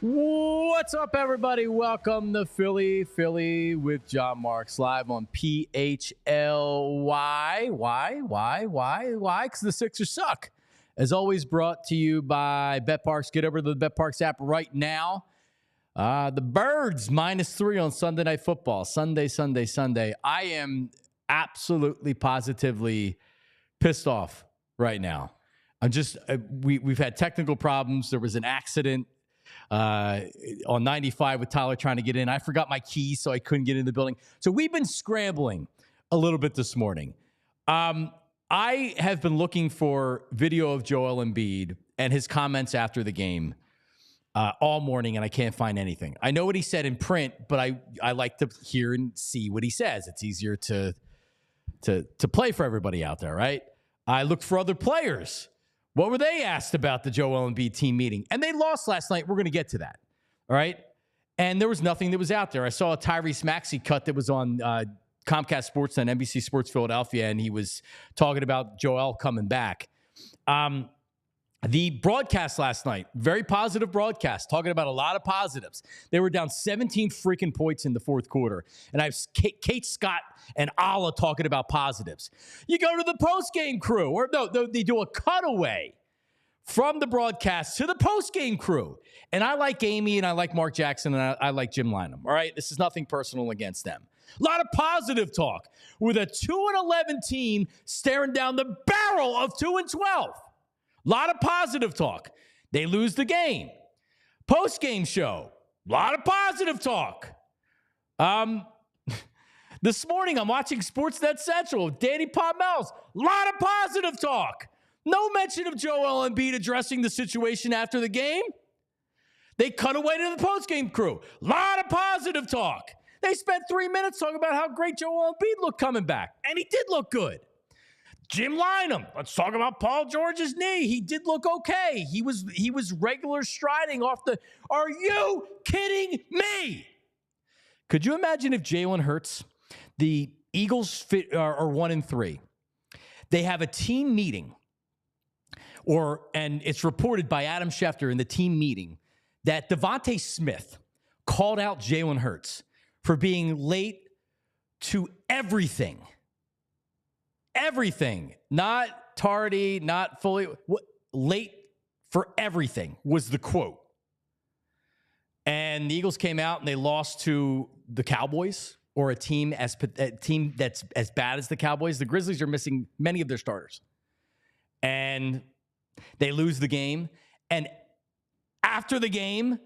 What's up, everybody? Welcome to Philly with Jon Marks, live on PHLY. Why? Because the Sixers suck. As always, brought to you by BetParks. Get over to the BetParks app right now. The Birds -3 on Sunday Night Football. Sunday. I am absolutely, positively pissed off right now. I'm just, we've had technical problems. There was an accident on 95 with Tyler trying to get in. I forgot my keys, so I couldn't get in the building. So we've been scrambling a little bit this morning. I have been looking for video of Joel Embiid and his comments after the game all morning, and I can't find anything. I know what he said in print, but I like to hear and see what he says. It's easier to play for everybody out there, right? I looked for other players. What were they asked about the Joel Embiid team meeting? And they lost last night. We're going to get to that. All right. And there was nothing that was out there. I saw a Tyrese Maxey cut that was on Comcast Sports and NBC Sports Philadelphia, and he was talking about Joel coming back. The broadcast last night, very positive broadcast, talking about a lot of positives. They were down 17 freaking points in the fourth quarter. And I have Kate Scott and Allah talking about positives. You go to the post-game crew, or no, they do a cutaway from the broadcast to the post-game crew. And I like Amy, and I like Mark Jackson, and I like Jim Lynam. All right? This is nothing personal against them. A lot of positive talk with a 2-11 team staring down the barrel of 2-12. A lot of positive talk. They lose the game. Post-game show. A lot of positive talk. This morning, I'm watching Sportsnet Central. Danny Pommel's. A lot of positive talk. No mention of Joel Embiid addressing the situation after the game. They cut away to the post-game crew. A lot of positive talk. They spent 3 minutes talking about how great Joel Embiid looked coming back. And he did look good. Jim Lynam, let's talk about Paul George's knee. He did look okay. He was regular striding off the. Are you kidding me? Could you imagine if Jalen Hurts, the Eagles are 1-3, they have a team meeting, and it's reported by Adam Schefter in the team meeting that Devontae Smith called out Jalen Hurts for being late to everything. Everything, not tardy, not fully, late for everything was the quote. And the Eagles came out and they lost to the Cowboys, or a team that's as bad as the Cowboys. The Grizzlies are missing many of their starters. And they lose the game. And after the game,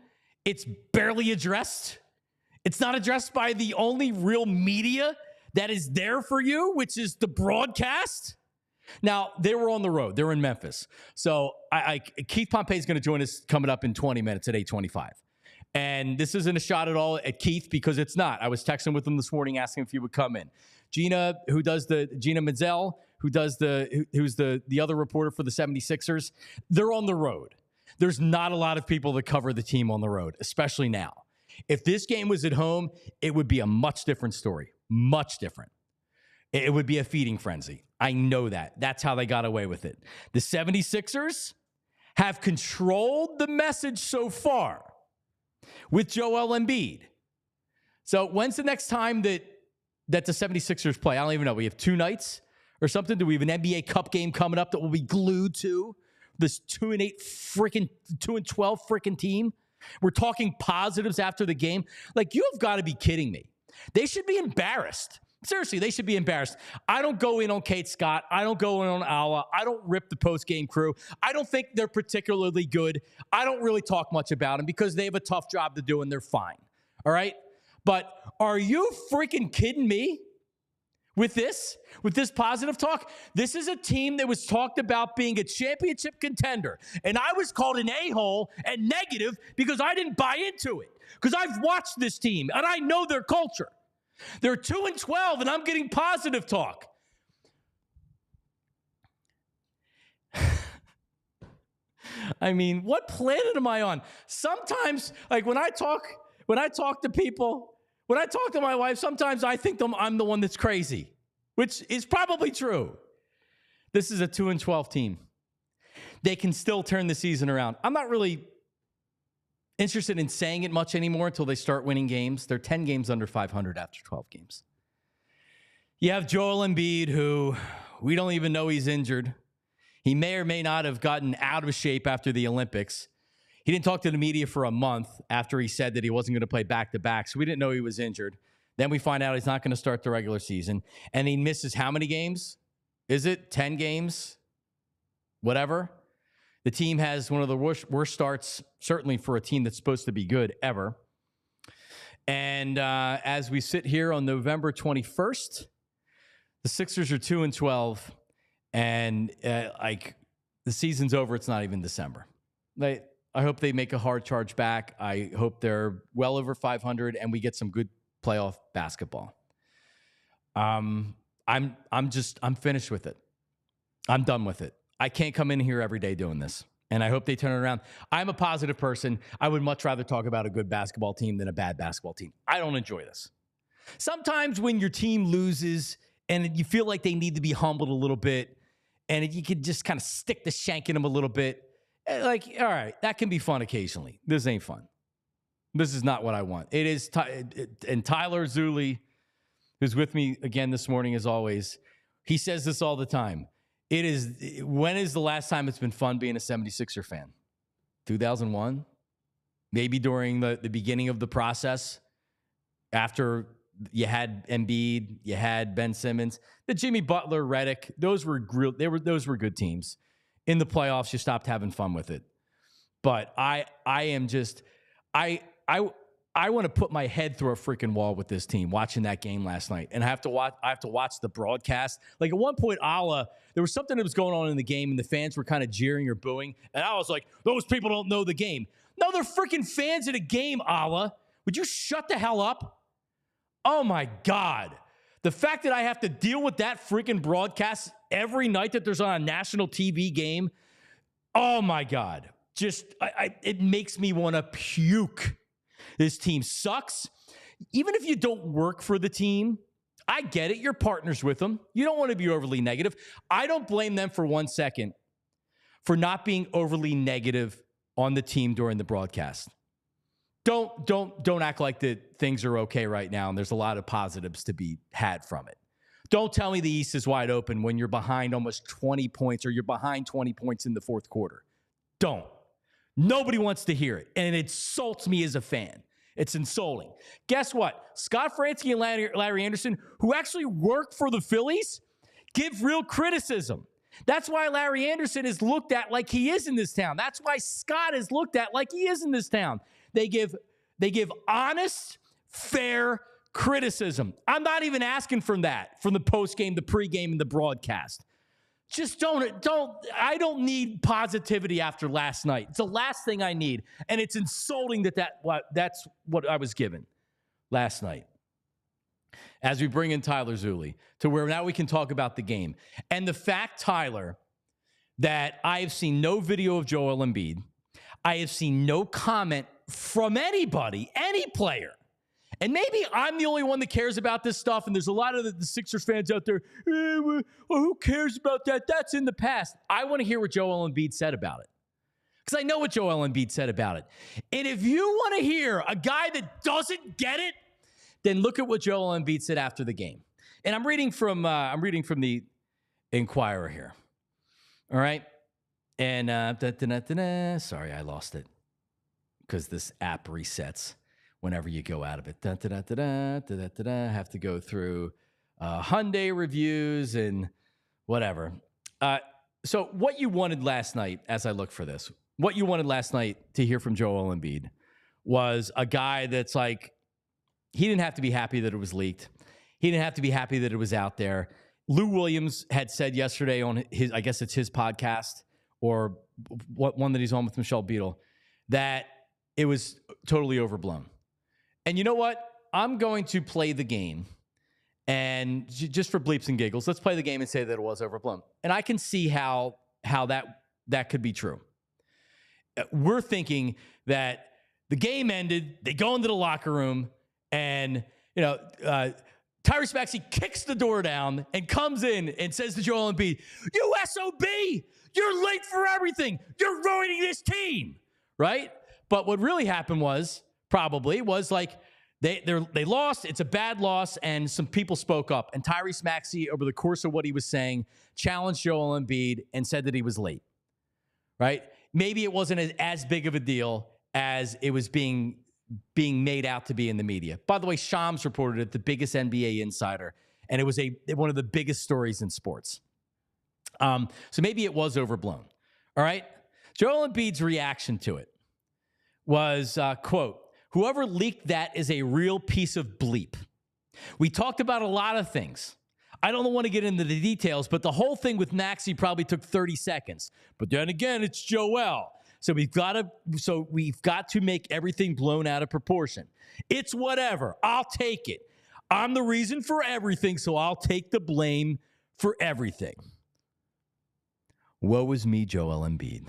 it's barely addressed. It's not addressed by the only real media that is there for you, which is the broadcast. Now, they were on the road. They're in Memphis. So Keith Pompey is going to join us coming up in 20 minutes at 8:25. And this isn't a shot at all at Keith, because it's not. I was texting with him this morning asking if he would come in. Gina Menzel, who's the other reporter for the 76ers, they're on the road. There's not a lot of people that cover the team on the road, especially now. If this game was at home, it would be a much different story. Much different. It would be a feeding frenzy. I know that. That's how they got away with it. The 76ers have controlled the message so far with Joel Embiid. So when's the next time that the 76ers play? I don't even know. We have 2 nights or something. Do we have an NBA Cup game coming up that we'll be glued to? This 2-8 freaking 2-12 freaking team. We're talking positives after the game. Like, you have got to be kidding me. They should be embarrassed. Seriously, they should be embarrassed. I don't go in on Kate Scott. I don't go in on Allah. I don't rip the post-game crew. I don't think they're particularly good. I don't really talk much about them because they have a tough job to do and they're fine. All right? But are you freaking kidding me? With this positive talk? This is a team that was talked about being a championship contender. And I was called an a-hole and negative because I didn't buy into it. Because I've watched this team and I know their culture. They're 2-12 and I'm getting positive talk. I mean, what planet am I on? Sometimes, like when I talk to people, when I talk to my wife, sometimes I think I'm the one that's crazy, which is probably true. This is a 2-12 team. They can still turn the season around. I'm not really interested in saying it much anymore until they start winning games. They're 10 games under 500 after 12 games. You have Joel Embiid, who we don't even know he's injured. He may or may not have gotten out of shape after the Olympics. He didn't talk to the media for a month after he said that he wasn't going to play back-to-back, so we didn't know he was injured. Then we find out he's not going to start the regular season, and he misses how many games? Is it 10 games? Whatever. The team has one of the worst starts, certainly for a team that's supposed to be good, ever. And as we sit here on November 21st, the Sixers are 2-12, and like the season's over. It's not even December. I hope they make a hard charge back. I hope they're well over 500 and we get some good playoff basketball. I'm finished with it. I'm done with it. I can't come in here every day doing this. And I hope they turn it around. I'm a positive person. I would much rather talk about a good basketball team than a bad basketball team. I don't enjoy this. Sometimes when your team loses and you feel like they need to be humbled a little bit and you can just kind of stick the shank in them a little bit, like, all right, that can be fun occasionally. This ain't fun. This is not what I want. It is, and Tyler Zulli, who's with me again this morning as always, he says this all the time. When is the last time it's been fun being a 76er fan? 2001? Maybe during the beginning of the process, after you had Embiid, you had Ben Simmons, the Jimmy Butler, Redick, those were good teams. In the playoffs, you stopped having fun with it. But I want to put my head through a freaking wall with this team watching that game last night. And I have to watch the broadcast. Like at one point, there was something that was going on in the game and the fans were kind of jeering or booing. And I was like, those people don't know the game. No, they're freaking fans of the game, Allah. Would you shut the hell up? Oh my God. The fact that I have to deal with that freaking broadcast every night that there's on a national TV game, oh my God. It makes me want to puke. This team sucks. Even if you don't work for the team, I get it. You're partners with them. You don't want to be overly negative. I don't blame them for 1 second for not being overly negative on the team during the broadcast. Don't act like that things are okay right now and there's a lot of positives to be had from it. Don't tell me the East is wide open when you're behind almost 20 points or you're behind 20 points in the fourth quarter. Don't. Nobody wants to hear it, and it insults me as a fan. It's insulting. Guess what? Scott Franzke and Larry Anderson, who actually work for the Phillies, give real criticism. That's why Larry Anderson is looked at like he is in this town. That's why Scott is looked at like he is in this town. They give honest, fair criticism. I'm not even asking from the postgame, the pregame, and the broadcast. Just I don't need positivity after last night. It's the last thing I need. And it's insulting that's what I was given last night. As we bring in Tyler Zulli to where now we can talk about the game. And the fact, Tyler, that I have seen no video of Joel Embiid. I have seen no comment from anybody, any player. And maybe I'm the only one that cares about this stuff, and there's a lot of the Sixers fans out there, well, who cares about that? That's in the past. I want to hear what Joel Embiid said about it, because I know what Joel Embiid said about it. And if you want to hear a guy that doesn't get it, then look at what Joel Embiid said after the game. And I'm reading from the Inquirer here. All right? And sorry, I lost it because this app resets whenever you go out of it. Have to go through Hyundai reviews and whatever. So what you wanted last night, as I look for this, what you wanted last night to hear from Joel Embiid was a guy that's like, he didn't have to be happy that it was leaked. He didn't have to be happy that it was out there. Lou Williams had said yesterday on his, I guess it's his podcast or one that he's on with Michelle Beadle, that it was totally overblown. And you know what? I'm going to play the game. And just for bleeps and giggles, let's play the game and say that it was overblown. And I can see how that could be true. We're thinking that the game ended, they go into the locker room, and Tyrese Maxey kicks the door down and comes in and says to Joel Embiid, "You SOB, you're late for everything. You're ruining this team," right? But what really happened was like they lost. It's a bad loss, and some people spoke up. And Tyrese Maxey, over the course of what he was saying, challenged Joel Embiid and said that he was late. Right? Maybe it wasn't as big of a deal as it was being made out to be in the media. By the way, Shams reported it, the biggest NBA insider, and it was one of the biggest stories in sports. So maybe it was overblown. All right? Joel Embiid's reaction to it was, quote, "Whoever leaked that is a real piece of bleep. We talked about a lot of things. I don't want to get into the details, but the whole thing with Maxey probably took 30 seconds. But then again, it's Joel. So we've got to make everything blown out of proportion. It's whatever. I'll take it. I'm the reason for everything, so I'll take the blame for everything." Woe is me, Joel Embiid.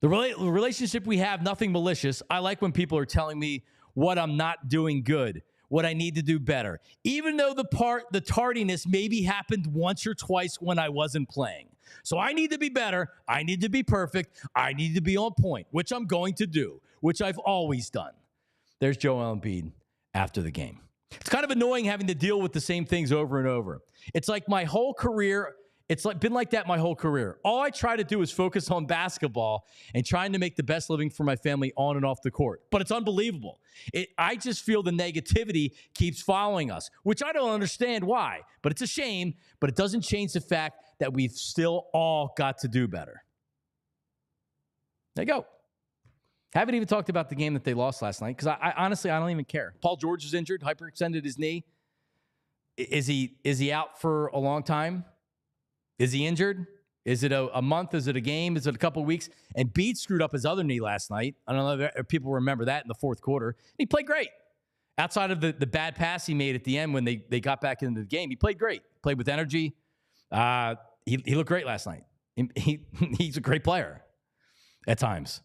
The relationship we have, nothing malicious. I like when people are telling me what I'm not doing good, what I need to do better. Even though the tardiness maybe happened once or twice when I wasn't playing. So I need to be better. I need to be perfect. I need to be on point, which I'm going to do, which I've always done. There's Joel Embiid after the game. It's kind of annoying having to deal with the same things over and over. It's like my whole career. It's been like that my whole career. All I try to do is focus on basketball and trying to make the best living for my family on and off the court. But it's unbelievable. I just feel the negativity keeps following us, which I don't understand why. But it's a shame, but it doesn't change the fact that we've still all got to do better. There you go. Haven't even talked about the game that they lost last night because I honestly, I don't even care. Paul George is injured, hyperextended his knee. Is he out for a long time? Is he injured? Is it a month? Is it a game? Is it a couple of weeks? And Embiid screwed up his other knee last night. I don't know if people remember that in the fourth quarter. He played great. Outside of the bad pass he made at the end when they got back into the game, he played great. Played with energy. He looked great last night. He's a great player at times.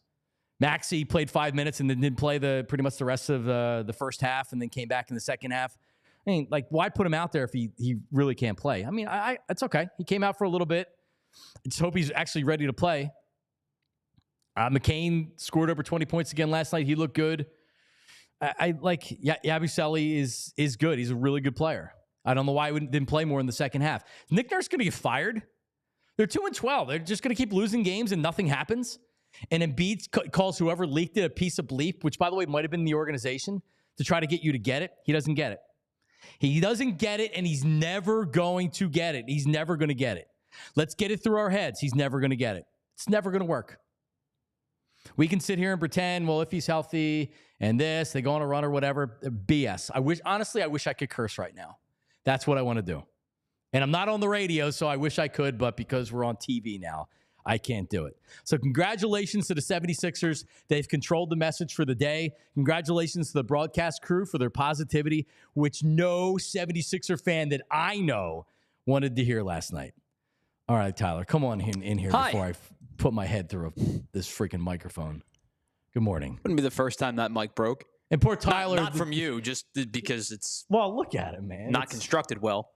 Maxey played 5 minutes and then didn't play pretty much the rest of the first half and then came back in the second half. I mean, like, why put him out there if he really can't play? I mean, it's okay. He came out for a little bit. I just hope he's actually ready to play. McCain scored over 20 points again last night. He looked good. Yabusele is good. He's a really good player. I don't know why he didn't play more in the second half. Is Nick Nurse going to get fired? They're 2-12. They're just going to keep losing games and nothing happens. And Embiid calls whoever leaked it a piece of bleep, which, by the way, might have been the organization, to try to get you to get it. He doesn't get it. He doesn't get it, and he's never going to get it. He's never going to get it. Let's get it through our heads. He's never going to get it. It's never going to work. We can sit here and pretend, well, if he's healthy and they go on a run or whatever. BS. I wish I could curse right now. That's what I want to do. And I'm not on the radio, so I wish I could, but because we're on TV now, I can't do it. So congratulations to the 76ers. They've controlled the message for the day. Congratulations to the broadcast crew for their positivity, which no 76er fan that I know wanted to hear last night. All right, Tyler, come on in here before I put my head through this freaking microphone. Good morning. Wouldn't be the first time that mic broke. And poor Tyler. Not from you, just because it's look at it, man. Not constructed well.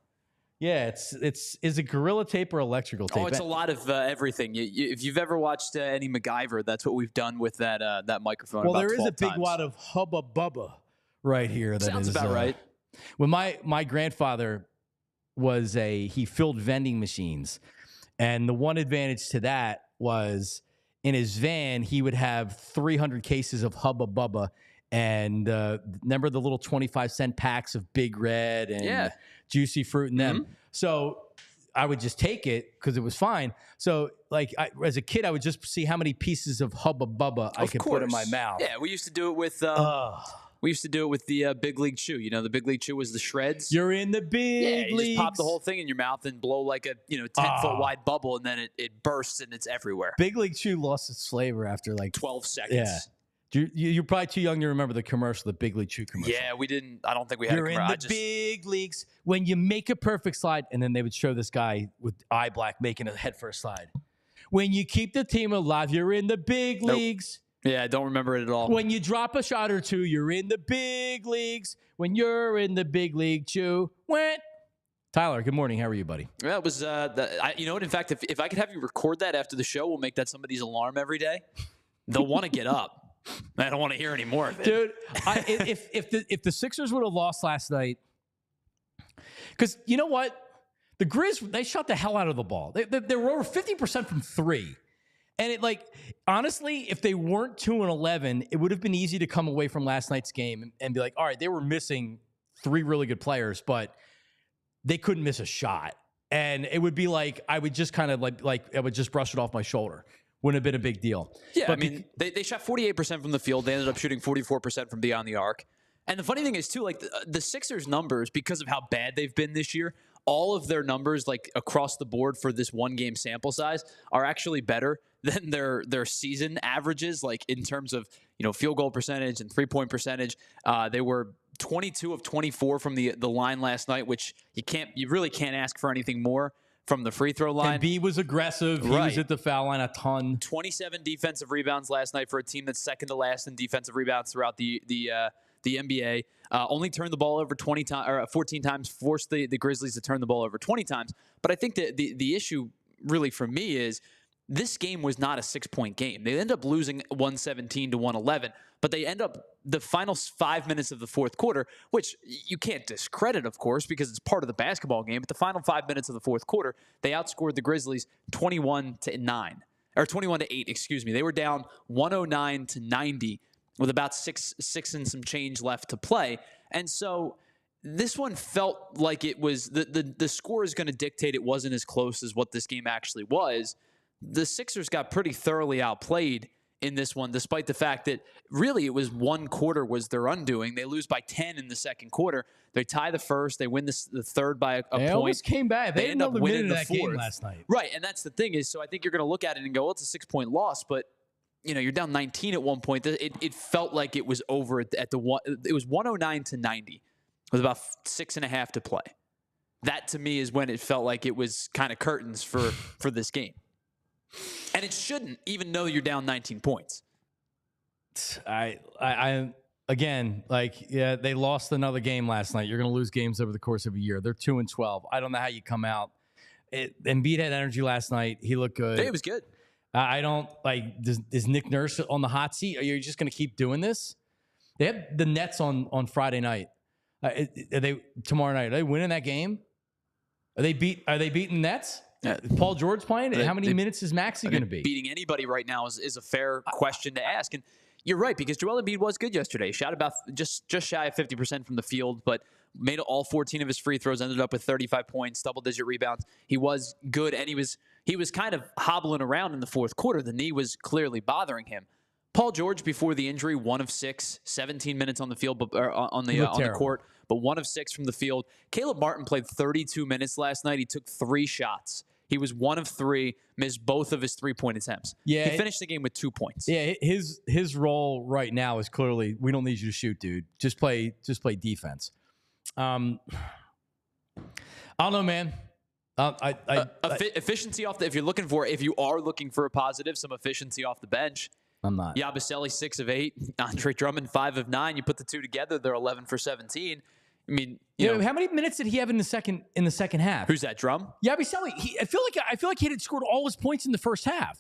Yeah, is it Gorilla Tape or electrical tape? Oh, it's a lot of everything. If you've ever watched any MacGyver, that's what we've done with that microphone. Well, about there is a big times. wad of hubba bubba right here. That sounds is, about right. When my grandfather he filled vending machines, and the one advantage to that was in his van he would have 300 cases of hubba bubba. And remember the little 25-cent packs of Big Red and Juicy Fruit in them. Mm-hmm. So I would just take it because it was fine. So as a kid, I would just see how many pieces of Hubba Bubba I could put in my mouth. Yeah, we used to do it with the Big League Chew. You know, the Big League Chew was the shreds. You're in the big leagues. You just pop the whole thing in your mouth and blow like a 10-foot wide bubble, and then it bursts and it's everywhere. Big League Chew lost its flavor after 12 seconds. Yeah. You're probably too young to remember the commercial, the Big League Chew commercial. Yeah, we didn't. I don't think we had. You're in the big leagues when you make a perfect slide, and then they would show this guy with eye black making a head first slide. When you keep the team alive, you're in the big leagues. Yeah, I don't remember it at all. When you drop a shot or two, you're in the big leagues. When you're in the Big League Chew, Tyler, good morning. How are you, buddy? Yeah, it was. You know what? In fact, if I could have you record that after the show, we'll make that somebody's alarm every day. they'll want to get up. I don't want to hear any more of it. Dude, if the Sixers would have lost last night, because you know what? The Grizz, they shot the hell out of the ball. They were over 50% from three. And honestly, if they weren't 2-11, it would have been easy to come away from last night's game and be like, all right, they were missing three really good players, but they couldn't miss a shot. And it would be like, I would just kind of like I would just brush it off my shoulder. Wouldn't have been a big deal. Yeah, but I mean, they shot 48% from the field. They ended up shooting 44% from beyond the arc. And the funny thing is, too, like the Sixers' numbers, because of how bad they've been this year, all of their numbers, like across the board for this one-game sample size, are actually better than their season averages, like in terms of field goal percentage and three-point percentage. They were 22 of 24 from the line last night, which you really can't ask for anything more from the free throw line. Embiid was aggressive. He was at the foul line a ton. 27 defensive rebounds last night for a team that's second to last in defensive rebounds throughout the NBA. Only turned the ball over 14 times, forced the Grizzlies to turn the ball over 20 times. But I think that the issue really for me is this game was not a 6-point game. They end up losing 117-111, but they end up the final 5 minutes of the fourth quarter, which you can't discredit, of course, because it's part of the basketball game. But the final 5 minutes of the fourth quarter, they outscored the Grizzlies 21-9 or 21-8. Excuse me. They were down 109-90 with about six and some change left to play, and so this one felt like it was the score is going to dictate it wasn't as close as what this game actually was. The Sixers got pretty thoroughly outplayed in this one, despite the fact that really it was one quarter was their undoing. They lose by 10 in the second quarter. They tie the first. They win the third by a point. They almost came back. They end up winning the that game last night. Right, and that's the thing is, so I think you're going to look at it and go, well, it's a 6-point loss, but you're down 19 at one point. It felt like it was over at the one. It was 109-90 with about 6.5 to play. That to me is when it felt like it was kind of curtains for this game. And it shouldn't, even though you're down 19 points. I again, they lost another game last night. You're going to lose games over the course of a year. They're 2-12. I don't know how you come out. Embiid had energy last night. He looked good. It was good. I don't is Nick Nurse on the hot seat? Are you just going to keep doing this? They have the Nets on Friday night. Are they tomorrow night? Are they winning that game? Are they beating the Nets? Paul George playing? How many minutes is Maxey going to be? Beating anybody right now is a fair question to ask. And you're right, because Joel Embiid was good yesterday. Shot about just shy of 50% from the field, but made all 14 of his free throws, ended up with 35 points, double-digit rebounds. He was good, and he was kind of hobbling around in the fourth quarter. The knee was clearly bothering him. Paul George, before the injury, 1 of 6, 17 minutes on the field, on the court, but 1 of 6 from the field. Caleb Martin played 32 minutes last night. He took 3 shots. He was 1 of 3, missed both of his 3-point attempts. Yeah, he finished the game with 2 points. Yeah, his role right now is clearly, we don't need you to shoot, dude. Just play defense. I don't know, man. Efficiency off if you are looking for a positive, some efficiency off the bench. I'm not. Yabusele 6 of 8, Andre Drummond 5 of 9. You put the two together, they're 11 for 17. I mean, you know, how many minutes did he have in the second half? Who's that? Drum? Yabusele. I feel like he had scored all his points in the first half.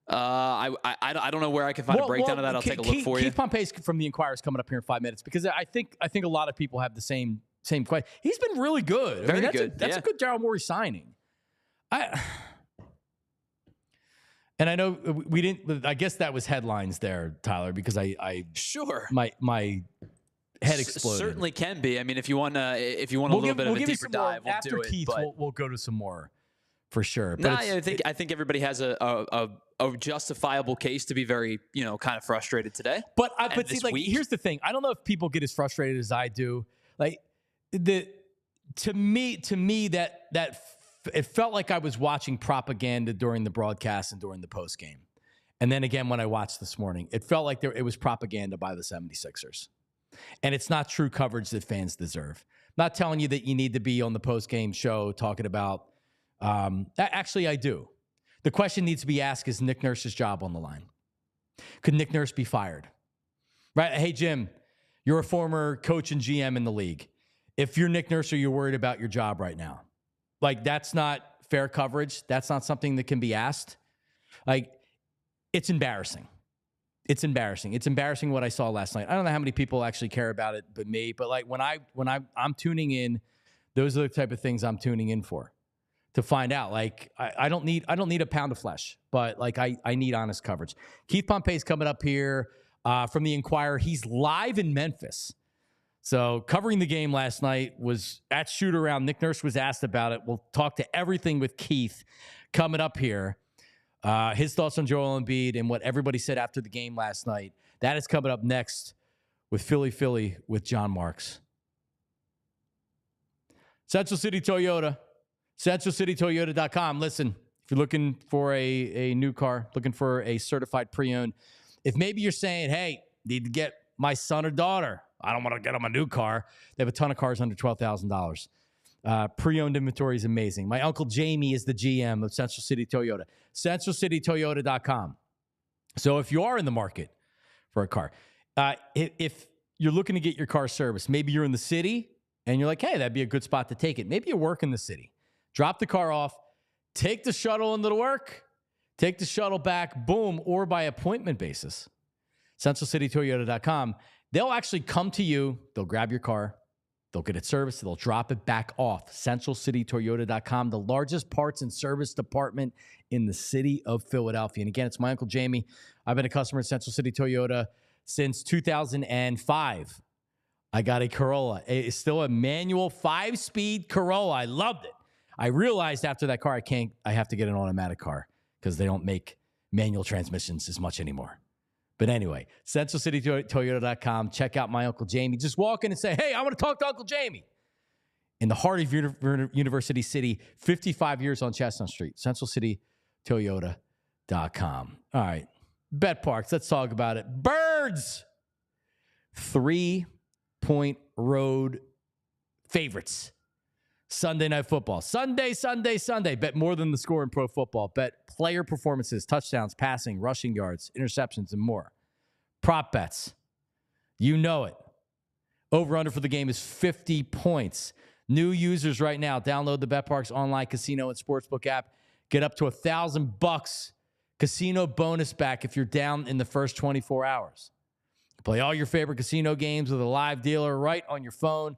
I don't know where I can find a breakdown of that. I'll take a look for you. Keith Pompey from the Inquirer is coming up here in 5 minutes, because I think a lot of people have the same question. He's been really good. Very good. That's a good Daryl Morey signing. And I know we didn't. I guess that was headlines there, Tyler, because sure my head exploded. Certainly can be. I mean, if you want a little bit of a deeper dive, we'll after do it. Keith, we'll go to some more for sure. But I think everybody has a justifiable case to be very kind of frustrated today. But here's the thing. I don't know if people get as frustrated as I do. To me that it felt like I was watching propaganda during the broadcast and during the post game. And then again, when I watched this morning, it felt like it was propaganda by the 76ers. And it's not true coverage that fans deserve. I'm not telling you that you need to be on the post game show talking about, actually I do. The question needs to be asked, is Nick Nurse's job on the line? Could Nick Nurse be fired? Right? Hey, Jim, you're a former coach and GM in the league. If you're Nick Nurse, are you worried about your job right now? That's not fair coverage. That's not something that can be asked. It's embarrassing. It's embarrassing. It's embarrassing what I saw last night. I don't know how many people actually care about it but me. But like when I'm tuning in, those are the type of things I'm tuning in for, to find out. Like I don't need a pound of flesh, but like I need honest coverage. Keith Pompey's coming up here from the Inquirer. He's live in Memphis. So covering the game last night, was at shoot around. Nick Nurse was asked about it. We'll talk to everything with Keith coming up here. His thoughts on Joel Embiid and what everybody said after the game last night. That is coming up next with Philly with Jon Marks. Central City Toyota. CentralCityToyota.com. Listen, if you're looking for a new car, looking for a certified pre-owned, if maybe you're saying, hey, need to get my son or daughter, I don't want to get them a new car. They have a ton of cars under $12,000. Pre-owned inventory is amazing. My Uncle Jamie is the GM of Central City Toyota. CentralCityToyota.com. So if you are in the market for a car, if you're looking to get your car serviced, maybe you're in the city and you're like, hey, that'd be a good spot to take it. Maybe you work in the city. Drop the car off, take the shuttle into the work, take the shuttle back, boom, or by appointment basis. CentralCityToyota.com. They'll actually come to you. They'll grab your car. They'll get it serviced. They'll drop it back off. CentralCityToyota.com, the largest parts and service department in the city of Philadelphia. And again, it's my Uncle Jamie. I've been a customer at Central City Toyota since 2005. I got a Corolla. It's still a manual 5-speed Corolla. I loved it. I realized after that car, I have to get an automatic car because they don't make manual transmissions as much anymore. But anyway, CentralCityToyota.com. Check out my Uncle Jamie. Just walk in and say, hey, I want to talk to Uncle Jamie. In the heart of University City, 55 years on Chestnut Street. CentralCityToyota.com. All right. Bet Parks. Let's talk about it. Birds. 3-point road favorites. Sunday Night Football. Sunday. Bet more than the score in pro football. Bet player performances, touchdowns, passing, rushing yards, interceptions, and more. Prop bets. You know it. Over-under for the game is 50 points. New users right now, download the BetParks online casino and sportsbook app. Get up to $1,000 casino bonus back if you're down in the first 24 hours. Play all your favorite casino games with a live dealer right on your phone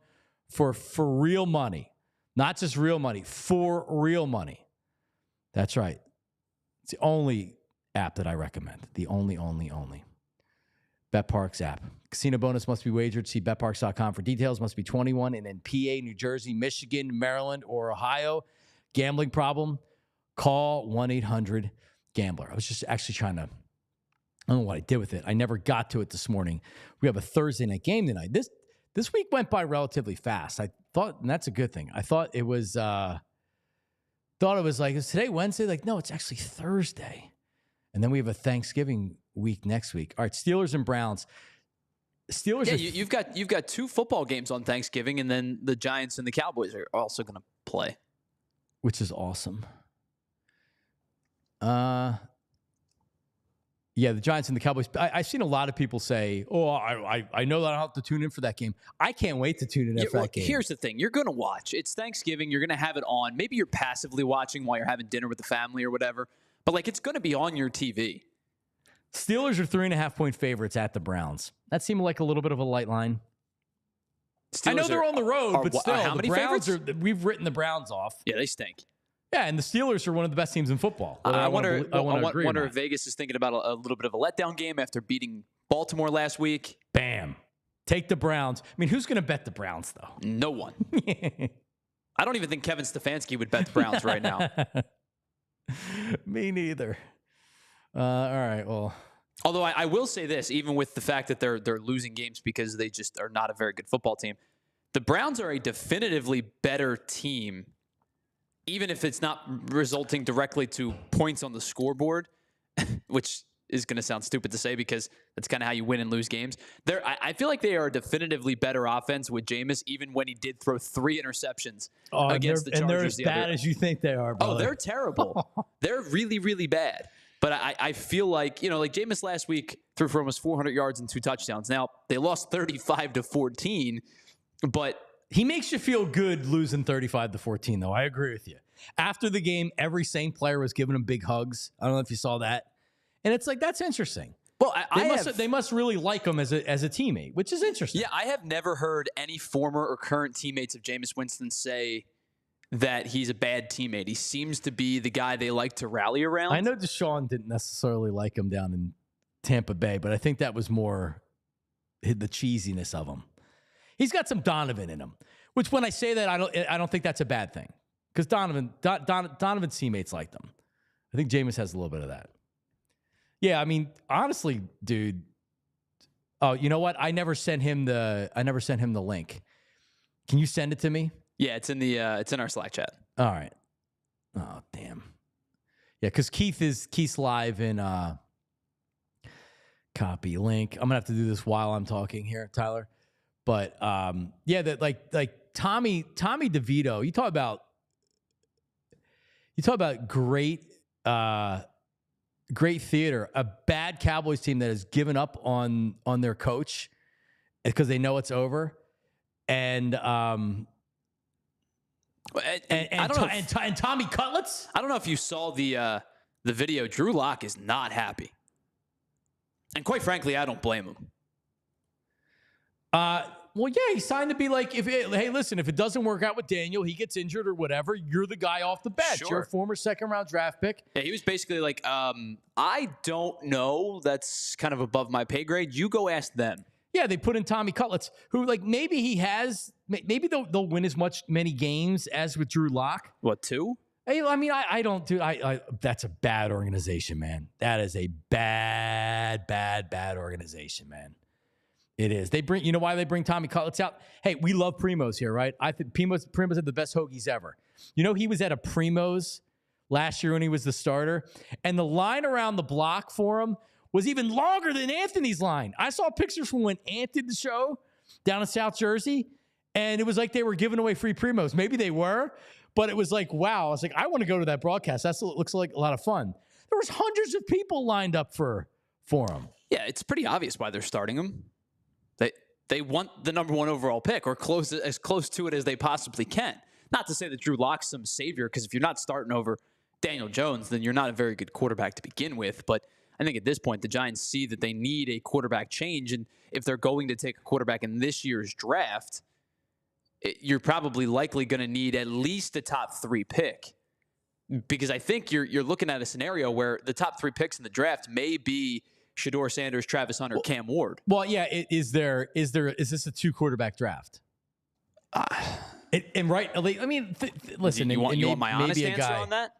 for real money. Not just real money, for real money. That's right. It's the only app that I recommend. The only. BetParks app. Casino bonus must be wagered. See BetParks.com for details. Must be 21 and in PA, New Jersey, Michigan, Maryland, or Ohio. Gambling problem? Call 1-800-GAMBLER. I was just actually trying to, I don't know what I did with it. I never got to it this morning. We have a Thursday night game tonight. This week went by relatively fast. I thought, and that's a good thing. I thought it was like, is today Wednesday? Like, no, it's actually Thursday. And then we have a Thanksgiving week next week. All right, Steelers and Browns. Steelers. Yeah, you've got 2 football games on Thanksgiving, and then the Giants and the Cowboys are also going to play, which is awesome. Yeah, the Giants and the Cowboys. I've seen a lot of people say, oh, I know that I'll have to tune in for that game. I can't wait to tune in for that game. Here's the thing. You're going to watch. It's Thanksgiving. You're going to have it on. Maybe you're passively watching while you're having dinner with the family or whatever. But, like, it's going to be on your TV. Steelers are 3.5-point favorites at the Browns. That seemed like a little bit of a light line. I know they're on the road, but still. How many favorites? We've written the Browns off. Yeah, they stink. Yeah, and the Steelers are one of the best teams in football. I wonder if Vegas is thinking about a little bit of a letdown game after beating Baltimore last week. Bam. Take the Browns. I mean, who's going to bet the Browns, though? No one. I don't even think Kevin Stefanski would bet the Browns right now. Me neither. All right, well. Although I will say this, even with the fact that they're losing games because they just are not a very good football team, the Browns are a definitively better team, even if it's not resulting directly to points on the scoreboard, which is going to sound stupid to say because that's kind of how you win and lose games. I feel like they are a definitively better offense with Jameis, even when he did throw 3 interceptions against the Chargers. And they're as bad as you think they are, brother. Oh, they're terrible. They're really, really bad. But I feel like, like Jameis last week threw for almost 400 yards and 2 touchdowns. Now, they lost 35-14, but he makes you feel good losing 35-14, though. I agree with you. After the game, every Saint player was giving him big hugs. I don't know if you saw that. And it's like, that's interesting. Well, they must really like him as a teammate, which is interesting. Yeah, I have never heard any former or current teammates of Jameis Winston say that he's a bad teammate. He seems to be the guy they like to rally around. I know Deshaun didn't necessarily like him down in Tampa Bay, but I think that was more the cheesiness of him. He's got some Donovan in him, which when I say that, I don't think that's a bad thing because Donovan's teammates liked him. I think Jameis has a little bit of that. Yeah, I mean, honestly, dude. Oh, you know what? I never sent him the link. Can you send it to me? Yeah, it's in our Slack chat. All right. Oh, damn. Yeah, because Keith's live in copy link. I'm gonna have to do this while I'm talking here, Tyler. But yeah, that like Tommy DeVito. You talk about great great theater. A bad Cowboys team that has given up on their coach because they know it's over, and Tommy Cutlets. I don't know if you saw the video. Drew Lock is not happy, and quite frankly, I don't blame him. Well, yeah, he signed to be like, hey, listen, if it doesn't work out with Daniel, he gets injured or whatever, you're the guy off the bench. Sure. You're a former second-round draft pick. Yeah, he was basically like, I don't know. That's kind of above my pay grade. You go ask them. Yeah, they put in Tommy Cutlets, who like maybe they'll win as many games as with Drew Lock. What, 2? Hey, I mean, I don't do. That's a bad organization, man. That is a bad organization, man. It is. You know why they bring Tommy Cutlets out? Hey, we love Primos here, right? I think Primos had the best hoagies ever. You know, he was at a Primos last year when he was the starter, and the line around the block for him was even longer than Anthony's line. I saw pictures from when Ant did the show down in South Jersey, and it was like they were giving away free Primos. Maybe they were, but it was like, wow. I was like, I want to go to that broadcast. That looks like a lot of fun. There was hundreds of people lined up for him. Yeah, it's pretty obvious why they're starting him. They want the number 1 overall pick or as close to it as they possibly can. Not to say that Drew Lock's some savior, because if you're not starting over Daniel Jones, then you're not a very good quarterback to begin with. But I think at this point, the Giants see that they need a quarterback change. And if they're going to take a quarterback in this year's draft, you're probably likely going to need at least a top 3 pick. Because I think you're looking at a scenario where the top 3 picks in the draft may be Shedeur Sanders, Travis Hunter, Cam Ward. Well, yeah. Is this a 2 quarterback draft? And right, I mean, listen. You want my honest answer on that?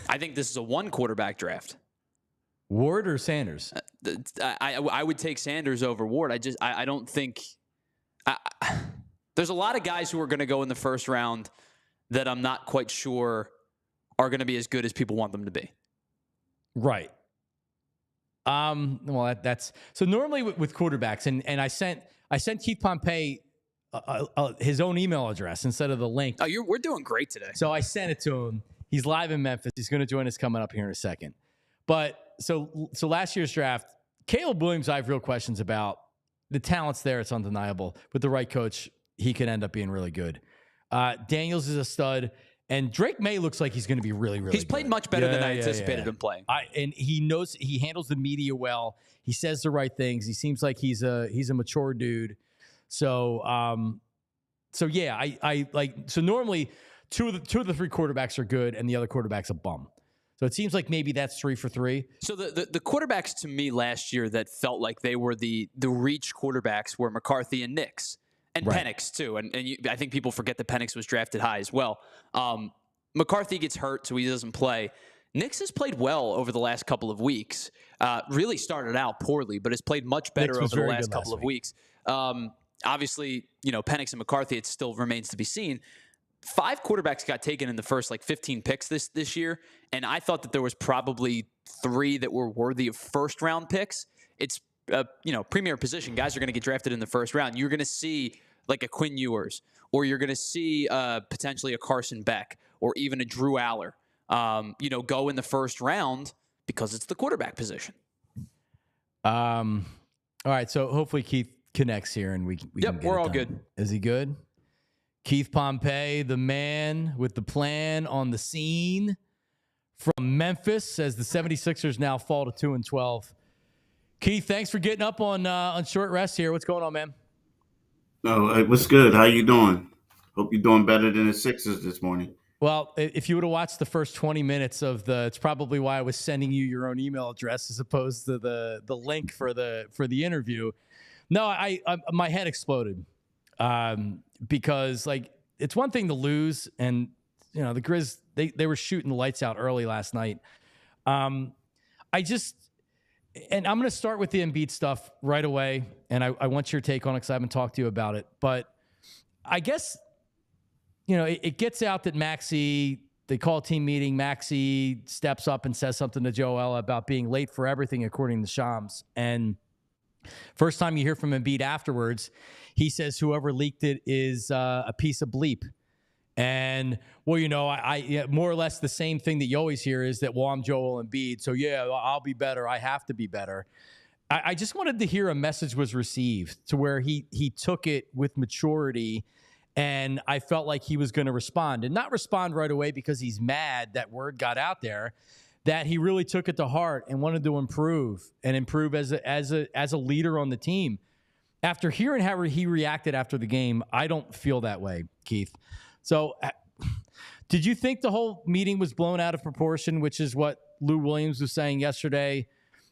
I think this is a 1 quarterback draft. Ward or Sanders? I would take Sanders over Ward. I don't think. There's a lot of guys who are going to go in the first round that I'm not quite sure are going to be as good as people want them to be. Right. Well, that's so normally with quarterbacks, and I sent Keith Pompey his own email address instead of the link. Oh, we're doing great today. So I sent it to him. He's live in Memphis. He's going to join us coming up here in a second. But so last year's draft, Caleb Williams, I have real questions about. The talent's there; it's undeniable. With the right coach, he could end up being really good. Daniels is a stud. And Drake May looks like he's going to be really, really He's played good. much better than I anticipated him playing. And he handles the media well. He says the right things. He seems like he's a mature dude. So yeah, I like, so normally two of the 3 quarterbacks are good and the other quarterback's a bum. So it seems like maybe that's 3 for 3. So the quarterbacks to me last year that felt like they were the reach quarterbacks were McCarthy and Nix. And right. Penix, too. And I think people forget that Penix was drafted high as well. McCarthy gets hurt, so he doesn't play. Nix has played well over the last couple of weeks. Really started out poorly, but has played much better over the last couple of weeks. Obviously, Penix and McCarthy, it still remains to be seen. 5 quarterbacks got taken in the first 15 picks this year, and I thought that there was probably 3 that were worthy of first-round picks. It's premier position. Guys are going to get drafted in the first round. You're going to see like a Quinn Ewers, or you're going to see potentially a Carson Beck, or even a Drew Aller, go in the first round because it's the quarterback position. All right. So hopefully Keith connects here and we can get we're all done. good. Is he good? Keith Pompey, the man with the plan on the scene from Memphis, as the 76ers now fall to 2-12. Keith, thanks for getting up on short rest here. What's going on, man? Oh, what's good? How you doing? Hope you're doing better than the Sixers this morning. Well, if you would have watched the first 20 minutes of it's probably why I was sending you your own email address as opposed to the link for the interview. No, I my head exploded because like it's one thing to lose, and the Grizz they were shooting the lights out early last night. And I'm going to start with the Embiid stuff right away, and I want your take on it because I haven't talked to you about it. But I guess, it gets out that they call a team meeting. Maxey steps up and says something to Joel about being late for everything, according to Shams. And first time you hear from Embiid afterwards, he says whoever leaked it is a piece of bleep. And, well, I more or less the same thing that you always hear is that, well, I'm Joel Embiid, so yeah, I'll be better. I have to be better. I just wanted to hear a message was received to where he took it with maturity, and I felt like he was going to respond, and not respond right away because he's mad that word got out there, that he really took it to heart and wanted to improve as a leader on the team. After hearing how he reacted after the game, I don't feel that way, Keith. So did you think the whole meeting was blown out of proportion, which is what Lou Williams was saying yesterday?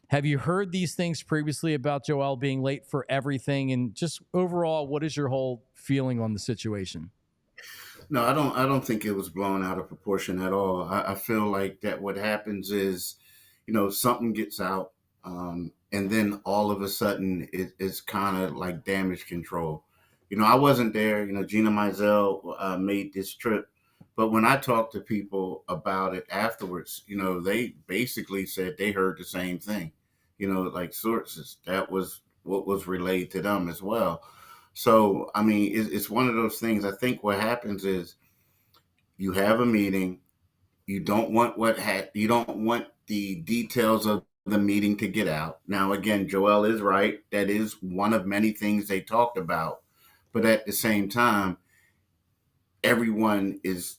Have you heard these things previously about Joel being late for everything? And just overall, what is your whole feeling on the situation? No, I don't think it was blown out of proportion at all. I feel like that what happens is, something gets out, and then all of a sudden it's kind of like damage control. I wasn't there. Gina Mizell made this trip. But when I talked to people about it afterwards, they basically said they heard the same thing, like sources. That was what was relayed to them as well. So, I mean, it's one of those things. I think what happens is you have a meeting. You don't want the details of the meeting to get out. Now, again, Joel is right. That is one of many things they talked about. But at the same time, everyone is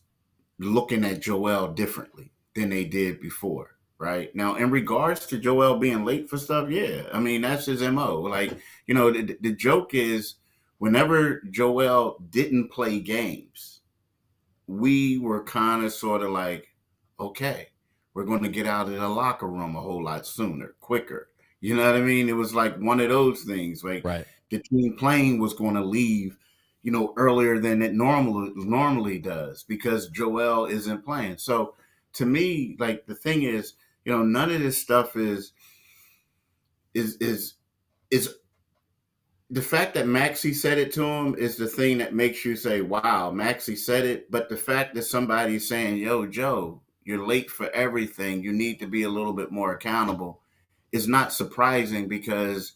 looking at Joel differently than they did before, right? Now, in regards to Joel being late for stuff, yeah, I mean, that's his MO. Like, the joke is whenever Joel didn't play games, we were kind of sort of like, okay, we're going to get out of the locker room a whole lot sooner, quicker. You know what I mean? It was like one of those things. Like, right. The team playing was going to leave, earlier than it normally does because Joel isn't playing. So to me, like the thing is, none of this stuff is the fact that Maxey said it to him is the thing that makes you say, wow, Maxey said it. But the fact that somebody's saying, yo, Joe, you're late for everything. You need to be a little bit more accountable is not surprising because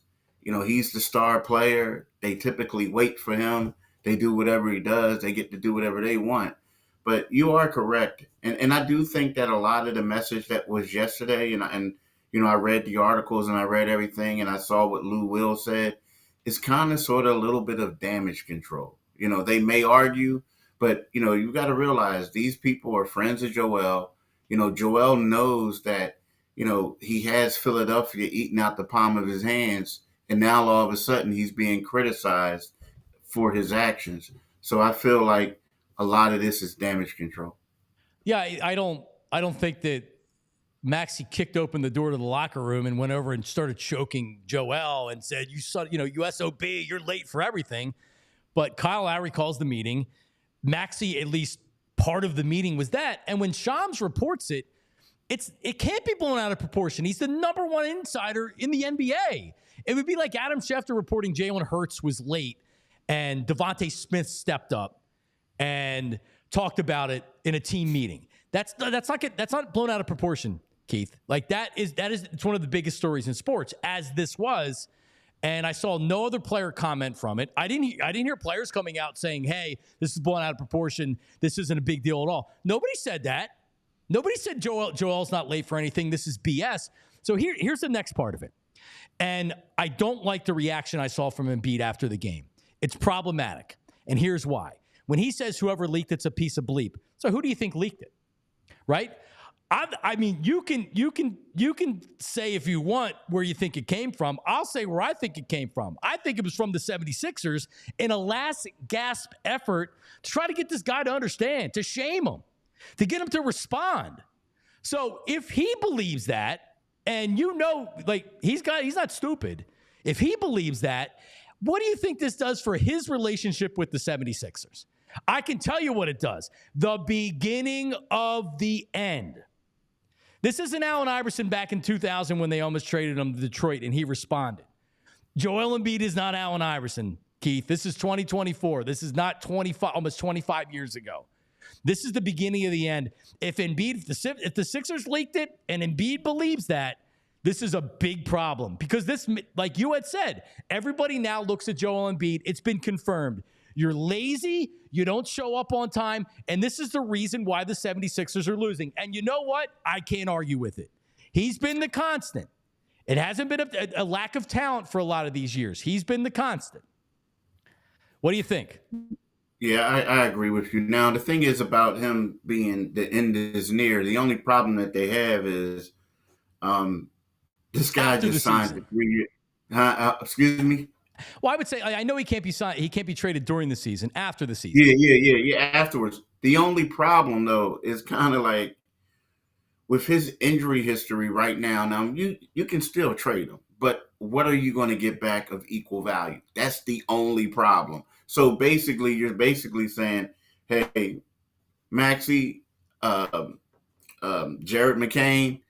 he's the star player. They typically wait for him. They do whatever he does. They get to do whatever they want. But you are correct. And I do think that a lot of the message that was yesterday, I read the articles and I read everything and I saw what Lou Will said, is kind of sort of a little bit of damage control. They may argue, but, you got to realize these people are friends of Joel. Joel knows that, he has Philadelphia eating out the palm of his hands. And now all of a sudden he's being criticized for his actions. So I feel like a lot of this is damage control. Yeah, I don't think that Maxey kicked open the door to the locker room and went over and started choking Joel and said, you SOB, you're late for everything. But Kyle Lowry calls the meeting. Maxey, at least part of the meeting was that. And when Shams reports it, it can't be blown out of proportion. He's the number one insider in the NBA. It would be like Adam Schefter reporting Jalen Hurts was late and Devontae Smith stepped up and talked about it in a team meeting. That's not blown out of proportion, Keith. Like it's one of the biggest stories in sports, as this was. And I saw no other player comment from it. I didn't hear players coming out saying, hey, this is blown out of proportion. This isn't a big deal at all. Nobody said that. Nobody said Joel's not late for anything. This is BS. So here's the next part of it. And I don't like the reaction I saw from Embiid after the game. It's problematic. And here's why. When he says whoever leaked it's a piece of bleep. So who do you think leaked it? Right? I mean, you can say if you want where you think it came from. I'll say where I think it came from. I think it was from the 76ers in a last gasp effort to try to get this guy to understand, to shame him, to get him to respond. So if he believes that, and he's not stupid. If he believes that, what do you think this does for his relationship with the 76ers? I can tell you what it does. The beginning of the end. This isn't Allen Iverson back in 2000 when they almost traded him to Detroit and he responded. Joel Embiid is not Allen Iverson, Keith. This is 2024. This is not almost 25 years ago. This is the beginning of the end. If the Sixers leaked it and Embiid believes that, this is a big problem because this, like you had said, everybody now looks at Joel Embiid. It's been confirmed. You're lazy, you don't show up on time, and this is the reason why the 76ers are losing. And you know what? I can't argue with it. He's been the constant. It hasn't been a lack of talent for a lot of these years. He's been the constant. What do you think? Yeah, I agree with you. Now, the thing is about him being the end is near, the only problem that they have is this guy After just signed for 3 years. Excuse me? Well, I would say I know he can't be signed. He can't be traded during the season. After the season, Yeah. Afterwards, the only problem though is kind of like with his injury history right now. Now you can still trade him, but what are you going to get back of equal value? That's the only problem. So basically, you're basically saying, hey, Maxey, Jared McCain,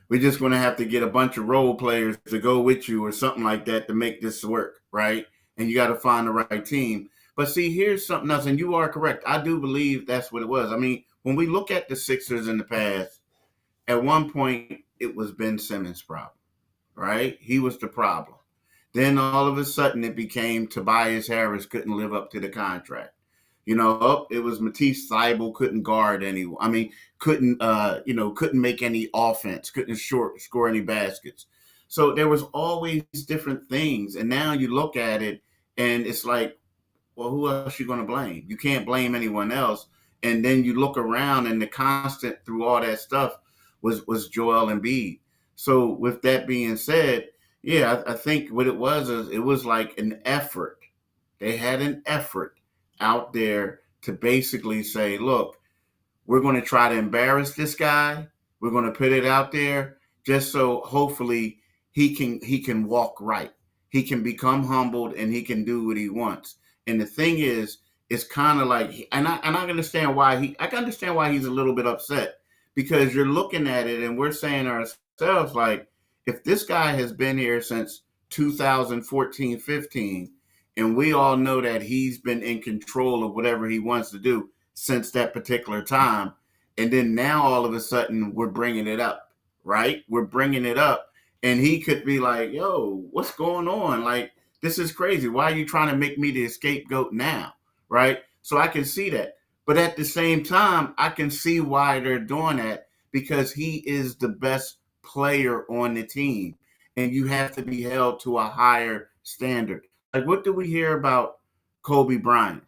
we're just going to have to get a bunch of role players to go with you or something like that to make this work, right? And you got to find the right team. But see, here's something else, and you are correct. I do believe that's what it was. I mean, when we look at the Sixers in the past, at one point, it was Ben Simmons' problem, right? He was the problem. Then all of a sudden, it became Tobias Harris couldn't live up to the contract. It was Matisse Thybulle couldn't guard anyone. I mean, couldn't make any offense, couldn't score any baskets. So there was always different things. And now you look at it and it's like, well, who else are you going to blame? You can't blame anyone else. And then you look around and the constant through all that stuff was Joel Embiid. So with that being said, yeah, I think what it was is it was like an effort. They had an effort out there to basically say, look, we're going to try to embarrass this guy. We're going to put it out there just so hopefully he can walk right. He can become humbled and he can do what he wants. And the thing is, it's kind of like, and I understand why I can understand why he's a little bit upset, because you're looking at it and we're saying to ourselves, like, if this guy has been here since 2014, 15, and we all know that he's been in control of whatever he wants to do since that particular time. And then now all of a sudden we're bringing it up, right? We're bringing it up and he could be like, yo, what's going on? Like, this is crazy. Why are you trying to make me the scapegoat now? Right? So I can see that. But at the same time, I can see why they're doing that, because he is the best player on the team and you have to be held to a higher standard. Like, what do we hear about Kobe Bryant,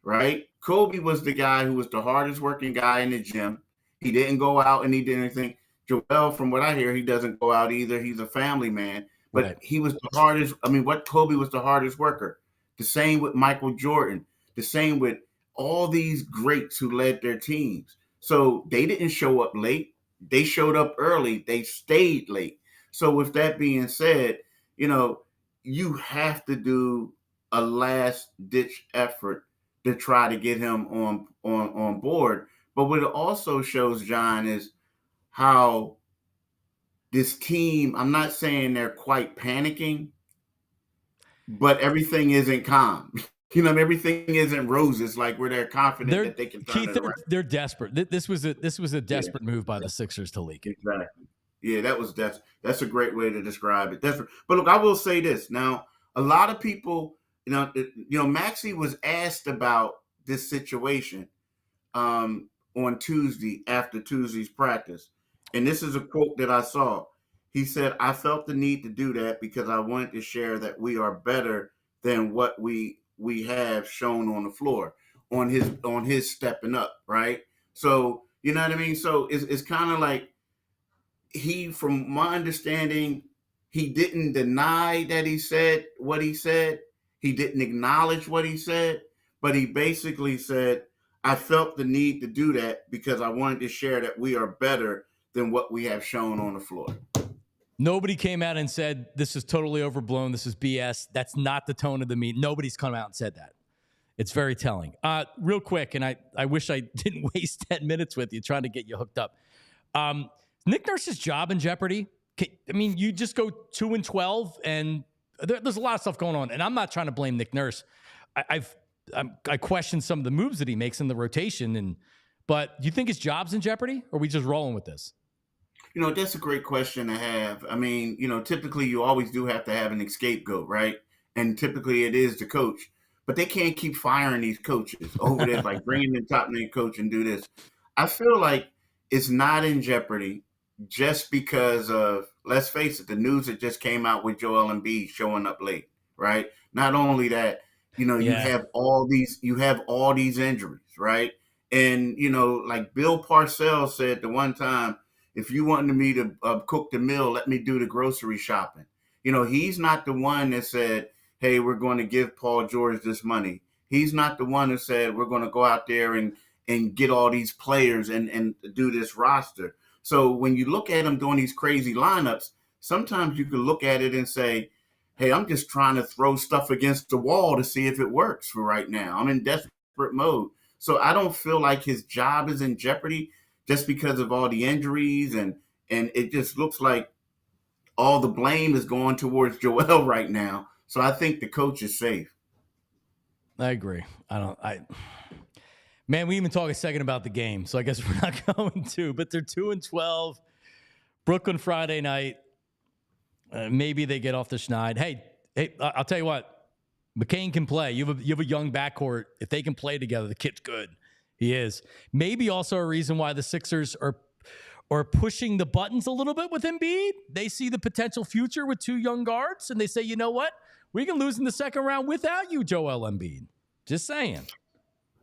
right? Kobe was the guy who was the hardest working guy in the gym. He didn't go out and he did anything. Joel, from what I hear, he doesn't go out either. He's a family man. But right. He was the hardest. I mean, Kobe was the hardest worker. The same with Michael Jordan. The same with all these greats who led their teams. So they didn't show up late. They showed up early. They stayed late. So with that being said, you have to do a last ditch effort to try to get him on board. But what it also shows, John, is how this team, I'm not saying they're quite panicking, but everything isn't calm. Everything isn't roses, like where they're confident that they can turn it around. They're desperate. This was a desperate move by the Sixers to leak it. Exactly. Yeah, that's a great way to describe it. Desperate. But look, I will say this. Now, a lot of people, Maxey was asked about this situation on Tuesday after Tuesday's practice. And this is a quote that I saw. He said, I felt the need to do that because I wanted to share that we are better than what we have shown on the floor on his stepping up, right? So, you know what I mean? So it's kind of like from my understanding, he didn't deny that he said what he said. He didn't acknowledge what he said, but he basically said, I felt the need to do that because I wanted to share that we are better than what we have shown on the floor. Nobody came out and said, this is totally overblown. This is BS. That's not the tone of the meeting. Nobody's come out and said that. It's very telling. Real quick, and I wish I didn't waste 10 minutes with you trying to get you hooked up. Nick Nurse's job in jeopardy. I mean, you just go 2-12, and there's a lot of stuff going on. And I'm not trying to blame Nick Nurse. I question some of the moves that he makes in the rotation. But do you think his job's in jeopardy, or are we just rolling with this? That's a great question to have. I mean, typically you always do have to have an scapegoat, right? And typically it is the coach. But they can't keep firing these coaches over there, like bringing the top name coach and do this. I feel like it's not in jeopardy just because of, let's face it, the news that just came out with Joel Embiid showing up late, right? Not only that, you have all these injuries, right? And, like Bill Parcells said the one time, if you wanted me to cook the meal, let me do the grocery shopping. He's not the one that said, hey, we're going to give Paul George this money. He's not the one who said we're going to go out there and get all these players and do this roster. So when you look at him doing these crazy lineups, sometimes you can look at it and say, hey, I'm just trying to throw stuff against the wall to see if it works for right now. I'm in desperate mode. So I don't feel like his job is in jeopardy just because of all the injuries. And it just looks like all the blame is going towards Joel right now. So I think the coach is safe. I agree. Man, we even talk a second about the game, so I guess we're not going to. But they're 2-12. Brooklyn Friday night. Maybe they get off the schneid. Hey, I'll tell you what. McCain can play. You have a young backcourt. If they can play together, the kid's good. He is. Maybe also a reason why the Sixers are pushing the buttons a little bit with Embiid. They see the potential future with two young guards, and they say, you know what? We can lose in the second round without you, Joel Embiid. Just saying.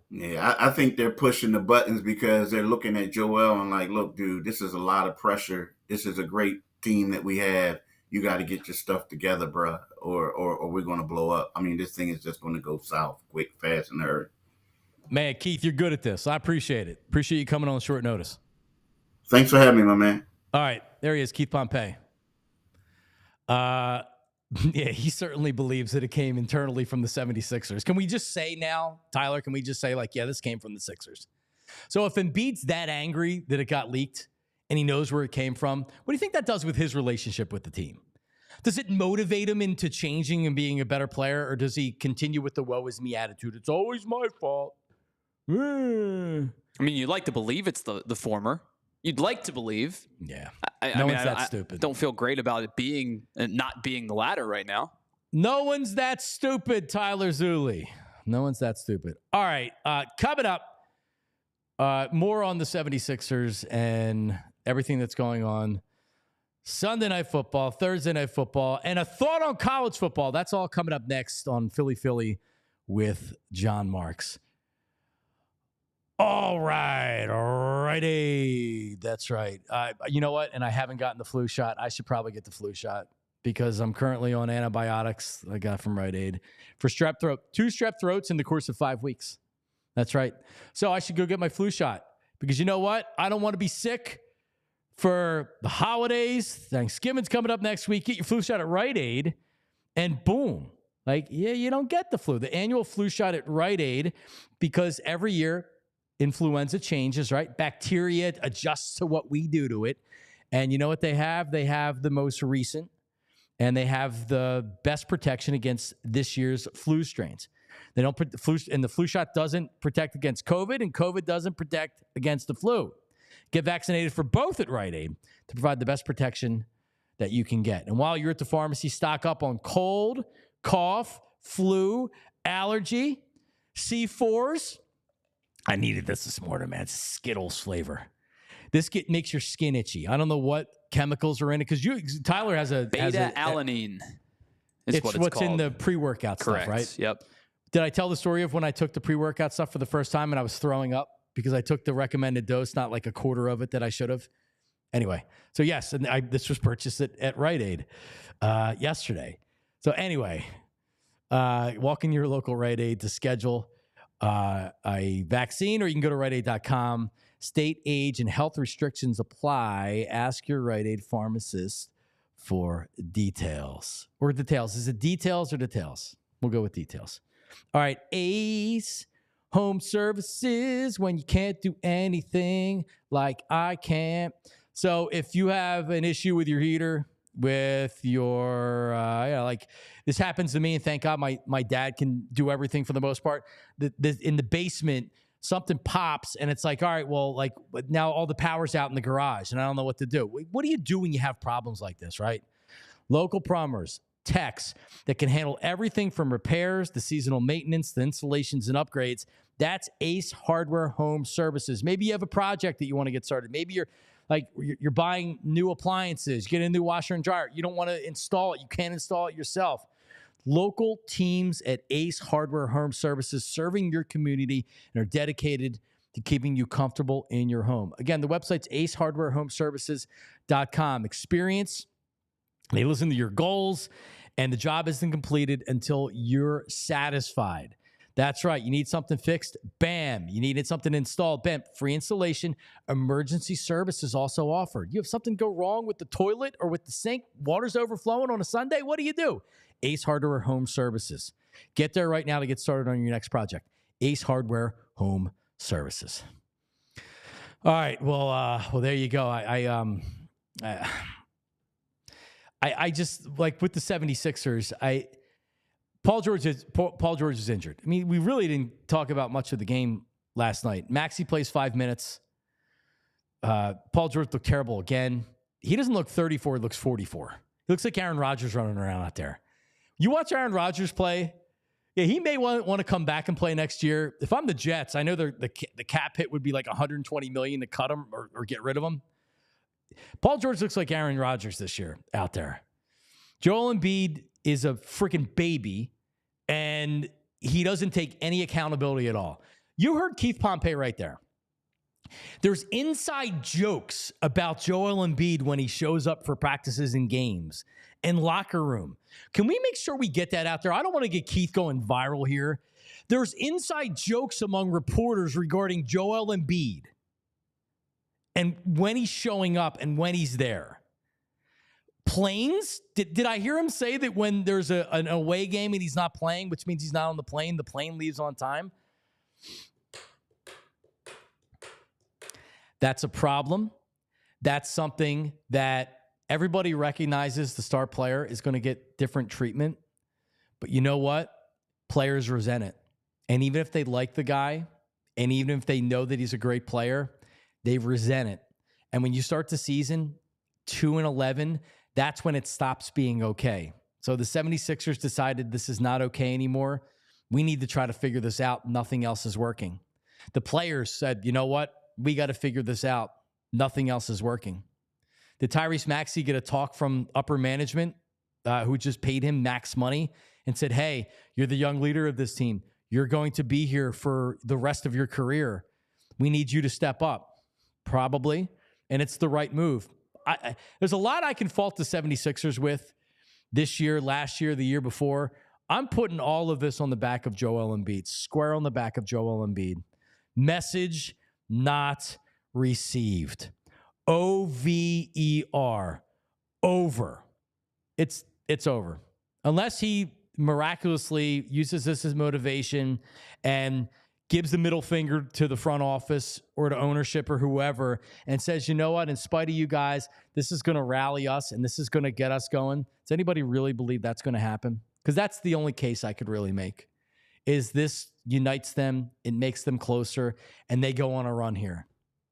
Yeah, I think they're pushing the buttons because they're looking at Joel and like, look, dude, this is a lot of pressure. This is a great team that we have. You got to get your stuff together, bro, or we're going to blow up. I mean, this thing is just going to go south quick, fast, and hurry. Man, Keith, you're good at this. I appreciate it. Appreciate you coming on short notice. Thanks for having me, my man. All right. There he is, Keith Pompey. Yeah, he certainly believes that it came internally from the 76ers. Can we just say now, Tyler, this came from the Sixers? So if Embiid's that angry that it got leaked and he knows where it came from, what do you think that does with his relationship with the team? Does it motivate him into changing and being a better player, or does he continue with the woe is me attitude? It's always my fault. I mean, you'd like to believe it's the former. You'd like to believe. Yeah. I stupid. Don't feel great about it not being the latter right now. No one's that stupid, Tyler Zulli. No one's that stupid. All right. Coming up, more on the 76ers and everything that's going on. Sunday Night Football, Thursday Night Football, and a thought on college football. That's all coming up next on Philly with Jon Marks. All righty. That's right. You know what? And I haven't gotten the flu shot. I should probably get the flu shot because I'm currently on antibiotics I got from Rite Aid for strep throat. 2 strep throats in the course of 5 weeks. That's right. So I should go get my flu shot because you know what? I don't want to be sick for the holidays. Thanksgiving's coming up next week. Get your flu shot at Rite Aid and boom. You don't get the flu. The annual flu shot at Rite Aid, because every year influenza changes, right? Bacteria adjusts to what we do to it. And you know what they have? They have the most recent, and they have the best protection against this year's flu strains. They don't put the flu, and the flu shot doesn't protect against COVID, and COVID doesn't protect against the flu. Get vaccinated for both at Rite Aid to provide the best protection that you can get. And while you're at the pharmacy, stock up on cold, cough, flu, allergy, C4s. I needed this morning, man. It's Skittles flavor. This makes your skin itchy. I don't know what chemicals are in it because Tyler has a beta-alanine. It's what's called. In the pre-workout stuff, right? Yep. Did I tell the story of when I took the pre-workout stuff for the first time and I was throwing up because I took the recommended dose, not like a quarter of it that I should have? Anyway, so yes, and this was purchased at Rite Aid yesterday. So anyway, walk in your local Rite Aid to schedule a vaccine, or you can go to riteaid.com. State, age, and health restrictions apply. Ask your Rite Aid pharmacist for details. Or details. Is it details or details? We'll go with details. All right, Ace Home Services, when you can't do anything like I can't. So if you have an issue with your heater, with your, like this happens to me, and thank God my dad can do everything for the most part. In the basement, something pops, and it's like, all right, well, like now all the power's out in the garage, and I don't know what to do. What do you do when you have problems like this, right? Local plumbers, techs that can handle everything from repairs to seasonal maintenance to installations and upgrades. That's Ace Hardware Home Services. Maybe you have a project that you want to get started. Maybe you're buying new appliances, get a new washer and dryer. You don't want to install it. You can't install it yourself. Local teams at Ace Hardware Home Services serving your community and are dedicated to keeping you comfortable in your home. Again, the website's acehardwarehomeservices.com. Experience, they listen to your goals, and the job isn't completed until you're satisfied. That's right. You need something fixed? Bam. You needed something installed? Bam. Free installation. Emergency services also offered. You have something go wrong with the toilet or with the sink? Water's overflowing on a Sunday? What do? Ace Hardware Home Services. Get there right now to get started on your next project. Ace Hardware Home Services. All right. Well, there you go. I just, like, with the 76ers, Paul George is injured. I mean, we really didn't talk about much of the game last night. Maxey plays 5 minutes. Paul George looked terrible again. He doesn't look 34, he looks 44. He looks like Aaron Rodgers running around out there. You watch Aaron Rodgers play, yeah, he may want to come back and play next year. If I'm the Jets, I know the cap hit would be like $120 million to cut him or get rid of him. Paul George looks like Aaron Rodgers this year out there. Joel Embiid is a freaking baby, and he doesn't take any accountability at all. You heard Keith Pompey right there. There's inside jokes about Joel Embiid when he shows up for practices and games and locker room. Can we make sure we get that out there? I don't want to get Keith going viral here. There's inside jokes among reporters regarding Joel Embiid and when he's showing up and when he's there. Planes? Did I hear him say that when there's an away game and he's not playing, which means he's not on the plane leaves on time? That's a problem. That's something that everybody recognizes. The star player is going to get different treatment. But you know what? Players resent it. And even if they like the guy, and even if they know that he's a great player, they resent it. And when you start the season 2-11, that's when it stops being okay. So the 76ers decided this is not okay anymore. We need to try to figure this out. Nothing else is working. The players said, you know what? We got to figure this out. Nothing else is working. Did Tyrese Maxey get a talk from upper management who just paid him max money and said, hey, you're the young leader of this team. You're going to be here for the rest of your career. We need you to step up. Probably. And it's the right move. There's a lot I can fault the 76ers with this year, last year, the year before. I'm putting all of this on the back of Joel Embiid. Square on the back of Joel Embiid. Message not received. OVER. Over. It's over. Unless he miraculously uses this as motivation and gives the middle finger to the front office or to ownership or whoever and says, you know what, in spite of you guys, this is going to rally us and this is going to get us going. Does anybody really believe that's going to happen? Because that's the only case I could really make, is this unites them, it makes them closer, and they go on a run here.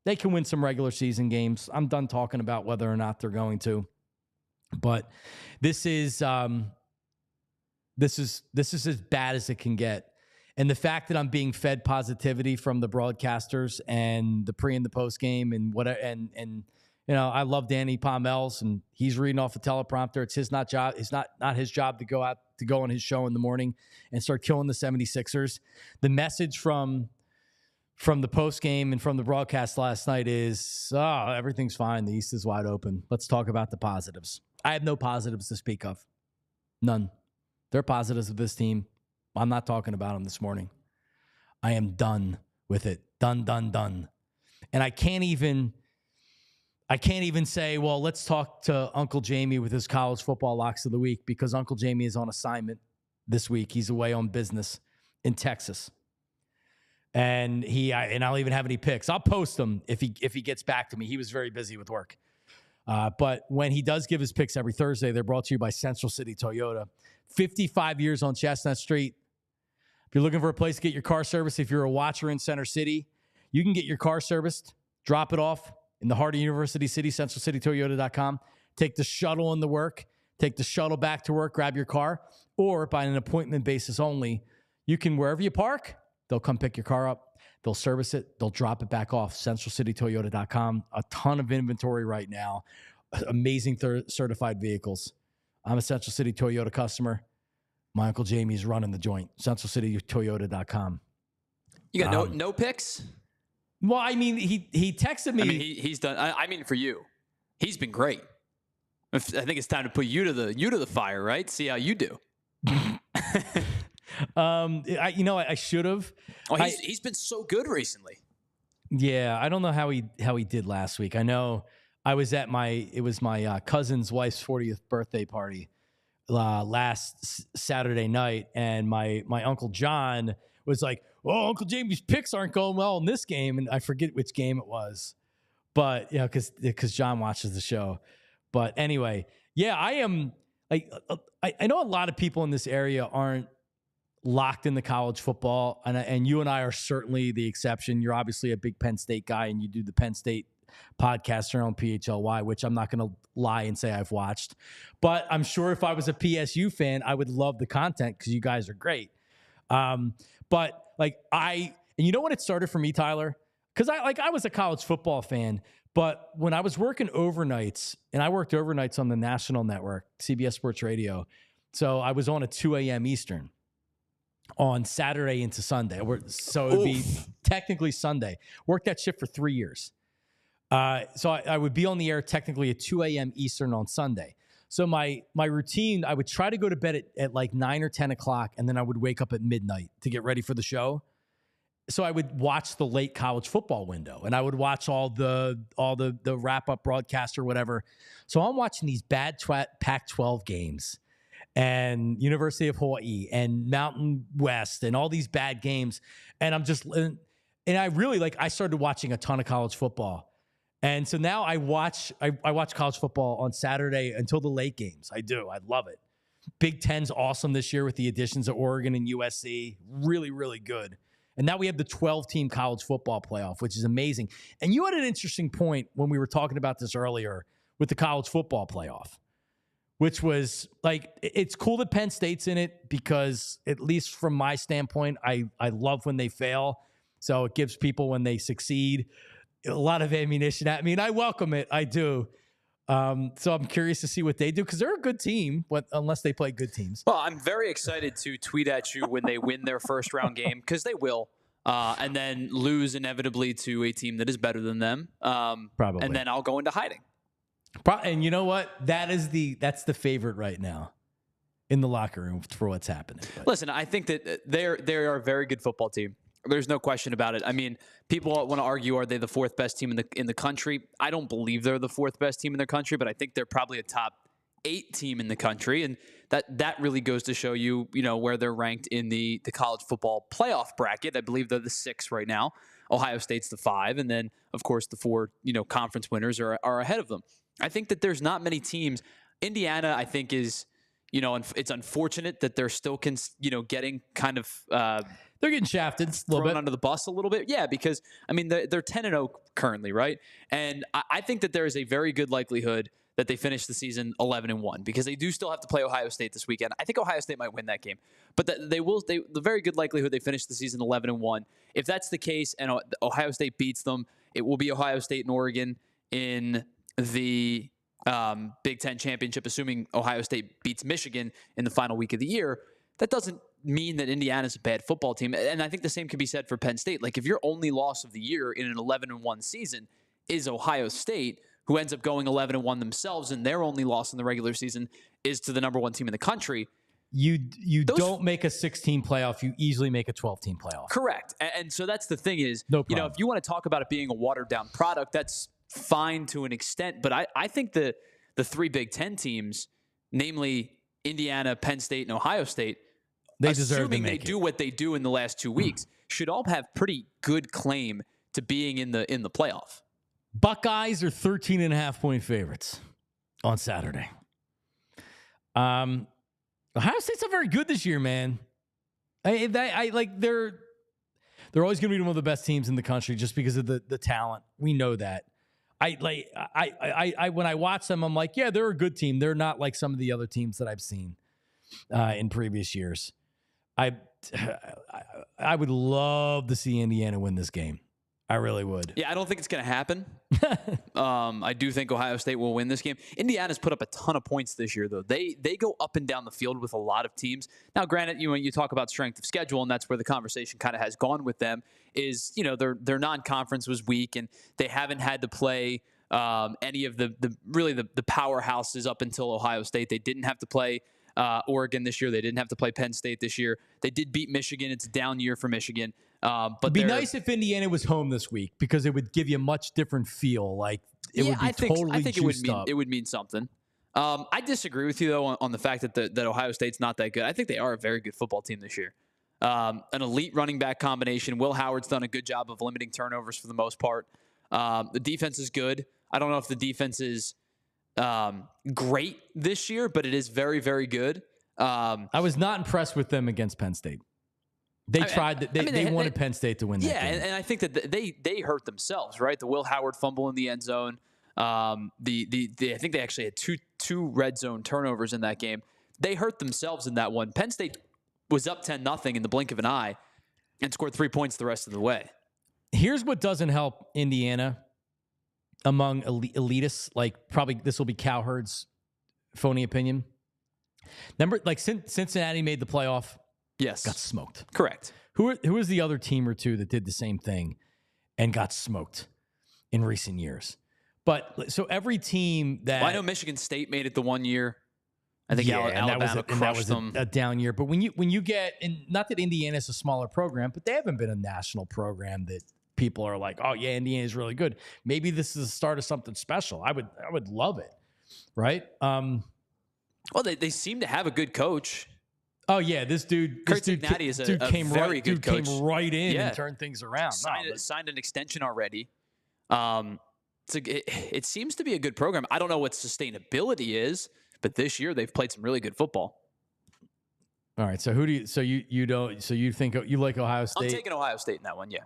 They can win some regular season games. I'm done talking about whether or not they're going to. But this is as bad as it can get. And the fact that I'm being fed positivity from the broadcasters and the pre and the post game and whatever, and you know, I love Danny Pommel's and he's reading off a teleprompter. It's his not his job to go on his show in the morning and start killing the 76ers. The message from from the post game and from the broadcast last night is, everything's fine. The East is wide open. Let's talk about the positives. I have no positives to speak of. None. There are positives of this team. I'm not talking about them this morning. I am done with it. Done. And I can't even say, well, let's talk to Uncle Jamie with his college football locks of the week, because Uncle Jamie is on assignment this week. He's away on business in Texas. And I'll even have any picks. I'll post them if he gets back to me. He was very busy with work. But when he does give his picks every Thursday, they're brought to you by Central City Toyota. 55 years on Chestnut Street. If you're looking for a place to get your car serviced, if you're a watcher in Center City, you can get your car serviced, drop it off in the heart of University City, centralcitytoyota.com. Take the shuttle into work, take the shuttle back to work, grab your car, or by an appointment basis only, you can, wherever you park, they'll come pick your car up, they'll service it, they'll drop it back off, centralcitytoyota.com. A ton of inventory right now, amazing certified vehicles. I'm a Central City Toyota customer. My Uncle Jamie's running the joint, centralcitytoyota.com. You got no picks? Well, I mean, he texted me. I mean, he's done. I mean, for you, he's been great. I think it's time to put you to the fire, right? See how you do. I should have. Oh, he's been so good recently. Yeah, I don't know how he did last week. I know I was at my cousin's wife's 40th birthday party last Saturday night, and my Uncle John was like, "Oh, Uncle Jamie's picks aren't going well in this game," and I forget which game it was, but because John watches the show. But anyway, yeah, I am. I know a lot of people in this area aren't locked into college football, and you and I are certainly the exception. You're obviously a big Penn State guy, and you do the Penn State podcast here on PHLY, which I'm not going to lie and say I've watched. But I'm sure if I was a PSU fan, I would love the content because you guys are great. But and you know when it started for me, Tyler? Because I was a college football fan, but when I was working overnights, and I worked overnights on the national network, CBS Sports Radio, so I was on at 2 a.m. Eastern on Saturday into Sunday. So it would be technically Sunday. Worked that shift for 3 years. So I would be on the air technically at 2 a.m. Eastern on Sunday. So my routine, I would try to go to bed at like 9 or 10 o'clock, and then I would wake up at midnight to get ready for the show. So I would watch the late college football window, and I would watch all the wrap-up broadcast or whatever. So I'm watching these bad Pac-12 games and University of Hawaii and Mountain West and all these bad games. And I really I started watching a ton of college football. And so now I watch college football on Saturday until the late games. I do. I love it. Big Ten's awesome this year with the additions of Oregon and USC. Really, really good. And now we have the 12-team college football playoff, which is amazing. And you had an interesting point when we were talking about this earlier with the college football playoff, which was it's cool that Penn State's in it because, at least from my standpoint, I love when they fail. So it gives people, when they succeed, a lot of ammunition at me, and I welcome it. I do. So I'm curious to see what they do because they're a good team, unless they play good teams. Well, I'm very excited to tweet at you when they win their first round game, because they will, and then lose inevitably to a team that is better than them. Probably. And then I'll go into hiding. And you know what? That's the favorite right now in the locker room for what's happening. But listen, I think that they are a very good football team. There's no question about it. I mean, people want to argue, are they the fourth best team in the country? I don't believe they're the fourth best team in the country, but I think they're probably a top 8 team in the country, and that really goes to show you, where they're ranked in the college football playoff bracket. I believe they're the 6 right now. Ohio State's the 5, and then of course the 4 conference winners are ahead of them. I think that there's not many teams. Indiana, I think, is it's unfortunate that they're still getting kind of. They're getting shafted a little thrown bit under the bus a little bit. Yeah, because, I mean, they're 10-0 currently, right? And I think that there is a very good likelihood that they finish the season 11-1 because they do still have to play Ohio State this weekend. I think Ohio State might win that game. But the very good likelihood they finish the season 11-1. If that's the case and Ohio State beats them, it will be Ohio State and Oregon in the Big Ten championship, assuming Ohio State beats Michigan in the final week of the year. That doesn't mean that Indiana's a bad football team. And I think the same can be said for Penn State. Like, if your only loss of the year in an 11-1 season is Ohio State, who ends up going 11-1 themselves, and their only loss in the regular season is to the number one team in the country. You don't make a 16 playoff. You easily make a 12-team playoff. Correct. And so that's the thing is, No if problem. you want to talk about it being a watered-down product, that's fine to an extent. But I think the three Big Ten teams, namely Indiana, Penn State, and Ohio State, they deserve to assuming make they do what they do in the last 2 weeks, should all have pretty good claim to being in the playoff. Buckeyes are 13.5-point favorites on Saturday. Ohio State's not very good this year, man. They're always going to be one of the best teams in the country just because of the talent. We know that. When I watch them, I'm like, yeah, they're a good team. They're not like some of the other teams that I've seen in previous years. I would love to see Indiana win this game. I really would. Yeah, I don't think it's going to happen. I do think Ohio State will win this game. Indiana's put up a ton of points this year, though. They go up and down the field with a lot of teams. Now, granted, you talk about strength of schedule, and that's where the conversation kind of has gone with them. Is their non-conference was weak, and they haven't had to play any of the powerhouses up until Ohio State. They didn't have to play Oregon this year. They didn't have to play Penn State this year. They did beat Michigan. It's a down year for Michigan. But it'd be nice if Indiana was home this week because it would give you a much different feel. Like it would be totally juiced up. It would mean something. I disagree with you though on the fact that Ohio State's not that good. I think they are a very good football team this year. An elite running back combination. Will Howard's done a good job of limiting turnovers for the most part. The defense is good. I don't know if the defense is great this year, but it is very, very good. I was not impressed with them against Penn State. They wanted Penn State to win that game. And I think that they hurt themselves, right? The Will Howard fumble in the end zone. I think they actually had two red zone turnovers in that game. They hurt themselves in that one. Penn State was up 10-0 in the blink of an eye and scored 3 points the rest of the way. Here's what doesn't help Indiana among elitists. Like probably this will be Cowherd's phony opinion. Remember, like Cincinnati made the playoff. Yes. Got smoked. Correct. Who was the other team or two that did the same thing and got smoked in recent years? But so every team that... Well, I know Michigan State made it the 1 year. I think Alabama crushed them. A down year. But when you get... And not that Indiana's a smaller program, but they haven't been a national program that people are like, oh, yeah, Indiana's really good. Maybe this is the start of something special. I would love it. Right? Well, they seem to have a good coach. Oh yeah, this dude Cincinnati is a very good coach. Came right in and turned things around. Signed an extension already. It seems to be a good program. I don't know what sustainability is, but this year they've played some really good football. All right, so you think you like Ohio State? I'm taking Ohio State in that one. Yeah.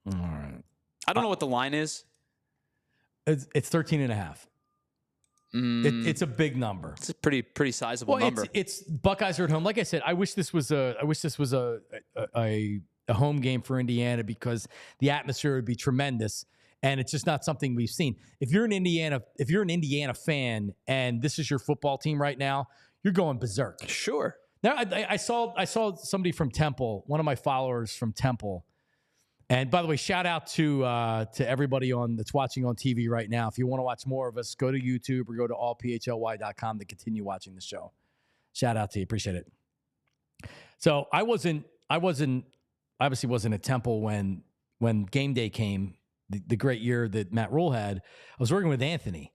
All right. I don't know what the line is. It's 13.5. It's a big number. It's a pretty sizable number. It's Buckeyes are at home. Like I said, I wish this was a home game for Indiana because the atmosphere would be tremendous, and it's just not something we've seen. If you're an Indiana fan and this is your football team right now, you're going berserk. Sure. Now I saw somebody from Temple, one of my followers from Temple. And by the way, shout out to everybody that's watching on TV right now. If you want to watch more of us, go to YouTube or go to allphly.com to continue watching the show. Shout out to you. Appreciate it. So I obviously wasn't at Temple when game day came, the great year that Matt Rule had. I was working with Anthony,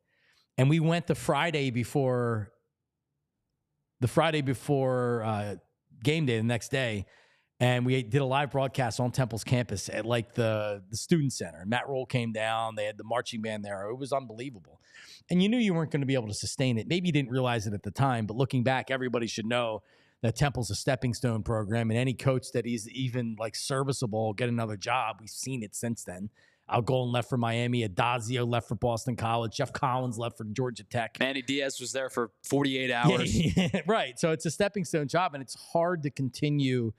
and we went the Friday before game day the next day. And we did a live broadcast on Temple's campus at like the student center. Matt Rule came down. They had the marching band there. It was unbelievable. And you knew you weren't going to be able to sustain it. Maybe you didn't realize it at the time, but looking back, everybody should know that Temple's a stepping stone program. And any coach that is even like serviceable, get another job. We've seen it since then. Al Golden left for Miami. Adazio left for Boston College. Jeff Collins left for Georgia Tech. Manny Diaz was there for 48 hours. Yeah, right. So it's a stepping stone job, and it's hard to continue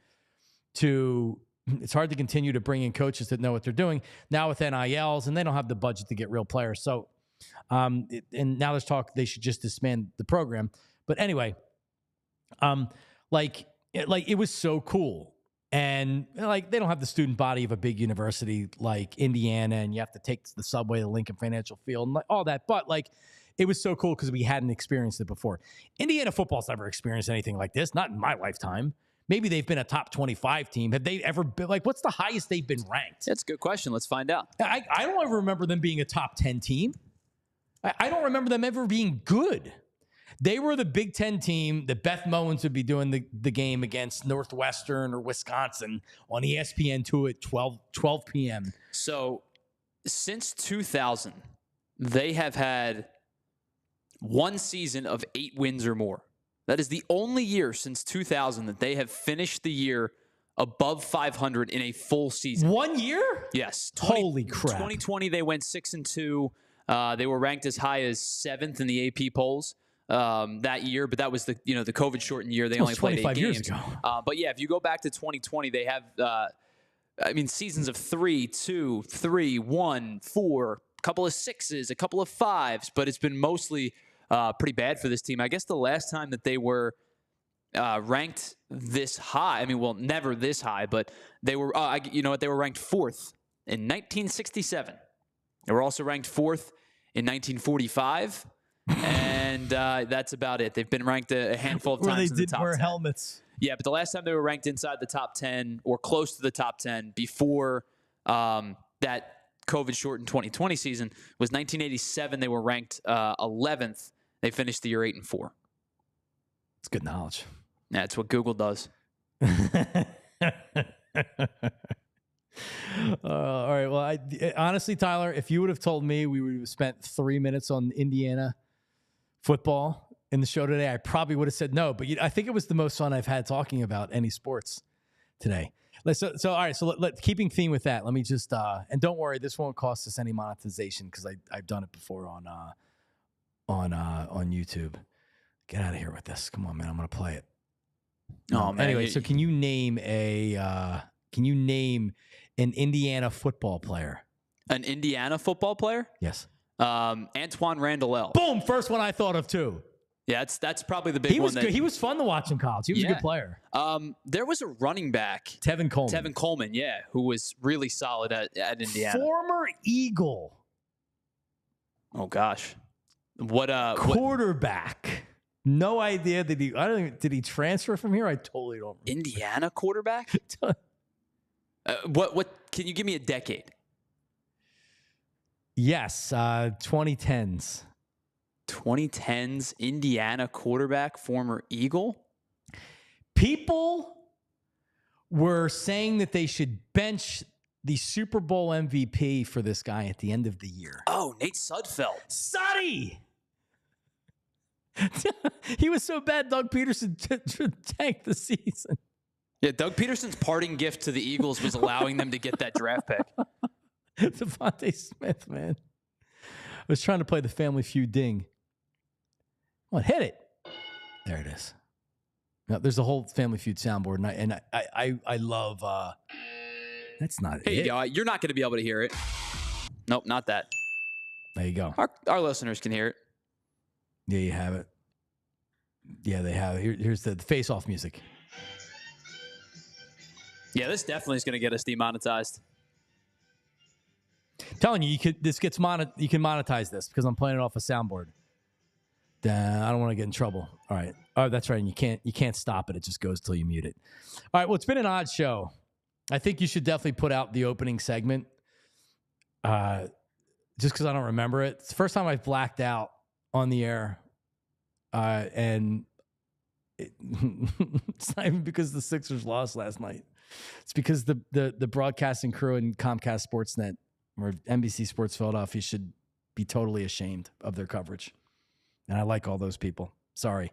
to bring in coaches that know what they're doing now with NILs, and they don't have the budget to get real players. So, and now there's talk they should just disband the program. But anyway, like it was so cool. And like, they don't have the student body of a big university like Indiana, and you have to take the subway to Lincoln Financial Field and like all that. But like, it was so cool because we hadn't experienced it before. Indiana football's never experienced anything like this, not in my lifetime. Maybe they've been a top 25 team. Have they ever been like, what's the highest they've been ranked? That's a good question. Let's find out. I don't ever remember them being a top 10 team. I don't remember them ever being good. They were the Big Ten team that Beth Mowins would be doing the game against Northwestern or Wisconsin on ESPN2 at 12 p.m. So since 2000, they have had one season of 8 wins or more. That is the only year since 2000 that they have finished the year above 500 in a full season. 1 year? Yes. Holy crap. 2020, they went 6-2. They were ranked as high as 7th in the AP polls that year, but that was the COVID shortened year. They only played 8 years games. Ago. But yeah, if you go back to 2020, they have seasons of 3, 2, 3, 1, 4, a couple of 6s, a couple of 5s, but it's been mostly pretty bad for this team. I guess the last time that they were ranked this high, never this high, but they were, they were ranked 4th in 1967. They were also ranked 4th in 1945, and that's about it. They've been ranked a handful of times in the top 10. Where they did wear helmets. Yeah, but the last time they were ranked inside the top 10 or close to the top 10 before that COVID-shortened 2020 season was 1987. They were ranked 11th. They finished the year 8-4. It's good knowledge. Yeah, it's what Google does. All right. Well, honestly, Tyler, if you would have told me we would have spent 3 minutes on Indiana football in the show today, I probably would have said no. But I think it was the most fun I've had talking about any sports today. So all right. So keeping theme with that, let me just and don't worry, this won't cost us any monetization because I've done it before on YouTube. Get out of here with this. Come on, man. I'm gonna play it. Oh man. Anyway, so can you name an Indiana football player? An Indiana football player? Yes. Antoine Randall. Boom! First one I thought of too. Yeah, that's probably the big one. He was fun to watch in college. He was a good player. There was a running back, Tevin Coleman, yeah, who was really solid at Indiana. Former Eagle. Oh gosh, what quarterback? No idea. Did he transfer from here? I totally don't remember. Indiana quarterback? What can you give me a decade? Yes, 2010s. 2010s Indiana quarterback, former Eagle. People were saying that they should bench the Super Bowl MVP for this guy at the end of the year. Oh, Nate Sudfeld. Suddy! He was so bad, Doug Peterson tanked the season. Yeah, Doug Peterson's parting gift to the Eagles was allowing them to get that draft pick. Devontae Smith, man. I was trying to play the Family Feud ding. Come on, hit it. There it is. Now, there's a whole Family Feud soundboard, and I love. That's not it. Here you go. You're not going to be able to hear it. Nope, not that. There you go. Our listeners can hear it. Yeah, you have it. Yeah, they have it. Here's the face-off music. Yeah, this definitely is going to get us demonetized. I'm telling you, you can monetize this because I'm playing it off a soundboard. I don't want to get in trouble. All right. Oh, that's right. And you can't stop it. It just goes till you mute it. All right. Well, it's been an odd show. I think you should definitely put out the opening segment. Just because I don't remember it. It's the first time I've blacked out on the air. And it's not even because the Sixers lost last night. It's because the broadcasting crew and Comcast Sportsnet or NBC Sports Philadelphia should be totally ashamed of their coverage. And I like all those people. Sorry.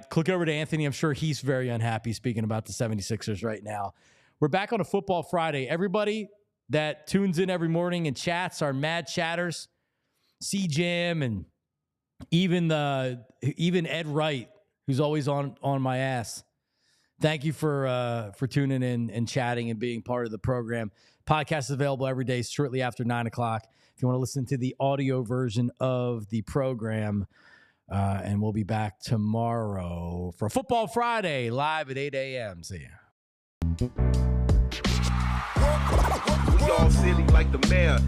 Click over to Anthony. I'm sure he's very unhappy speaking about the 76ers right now. We're back on a Football Friday. Everybody that tunes in every morning and chats, our mad chatters, C-Jam, and even Ed Wright, who's always on my ass. Thank you for tuning in and chatting and being part of the program. Podcast is available every day shortly after 9 o'clock. If you want to listen to the audio version of the program, And we'll be back tomorrow for Football Friday, live at 8 a.m. See ya. We all silly like the mayor.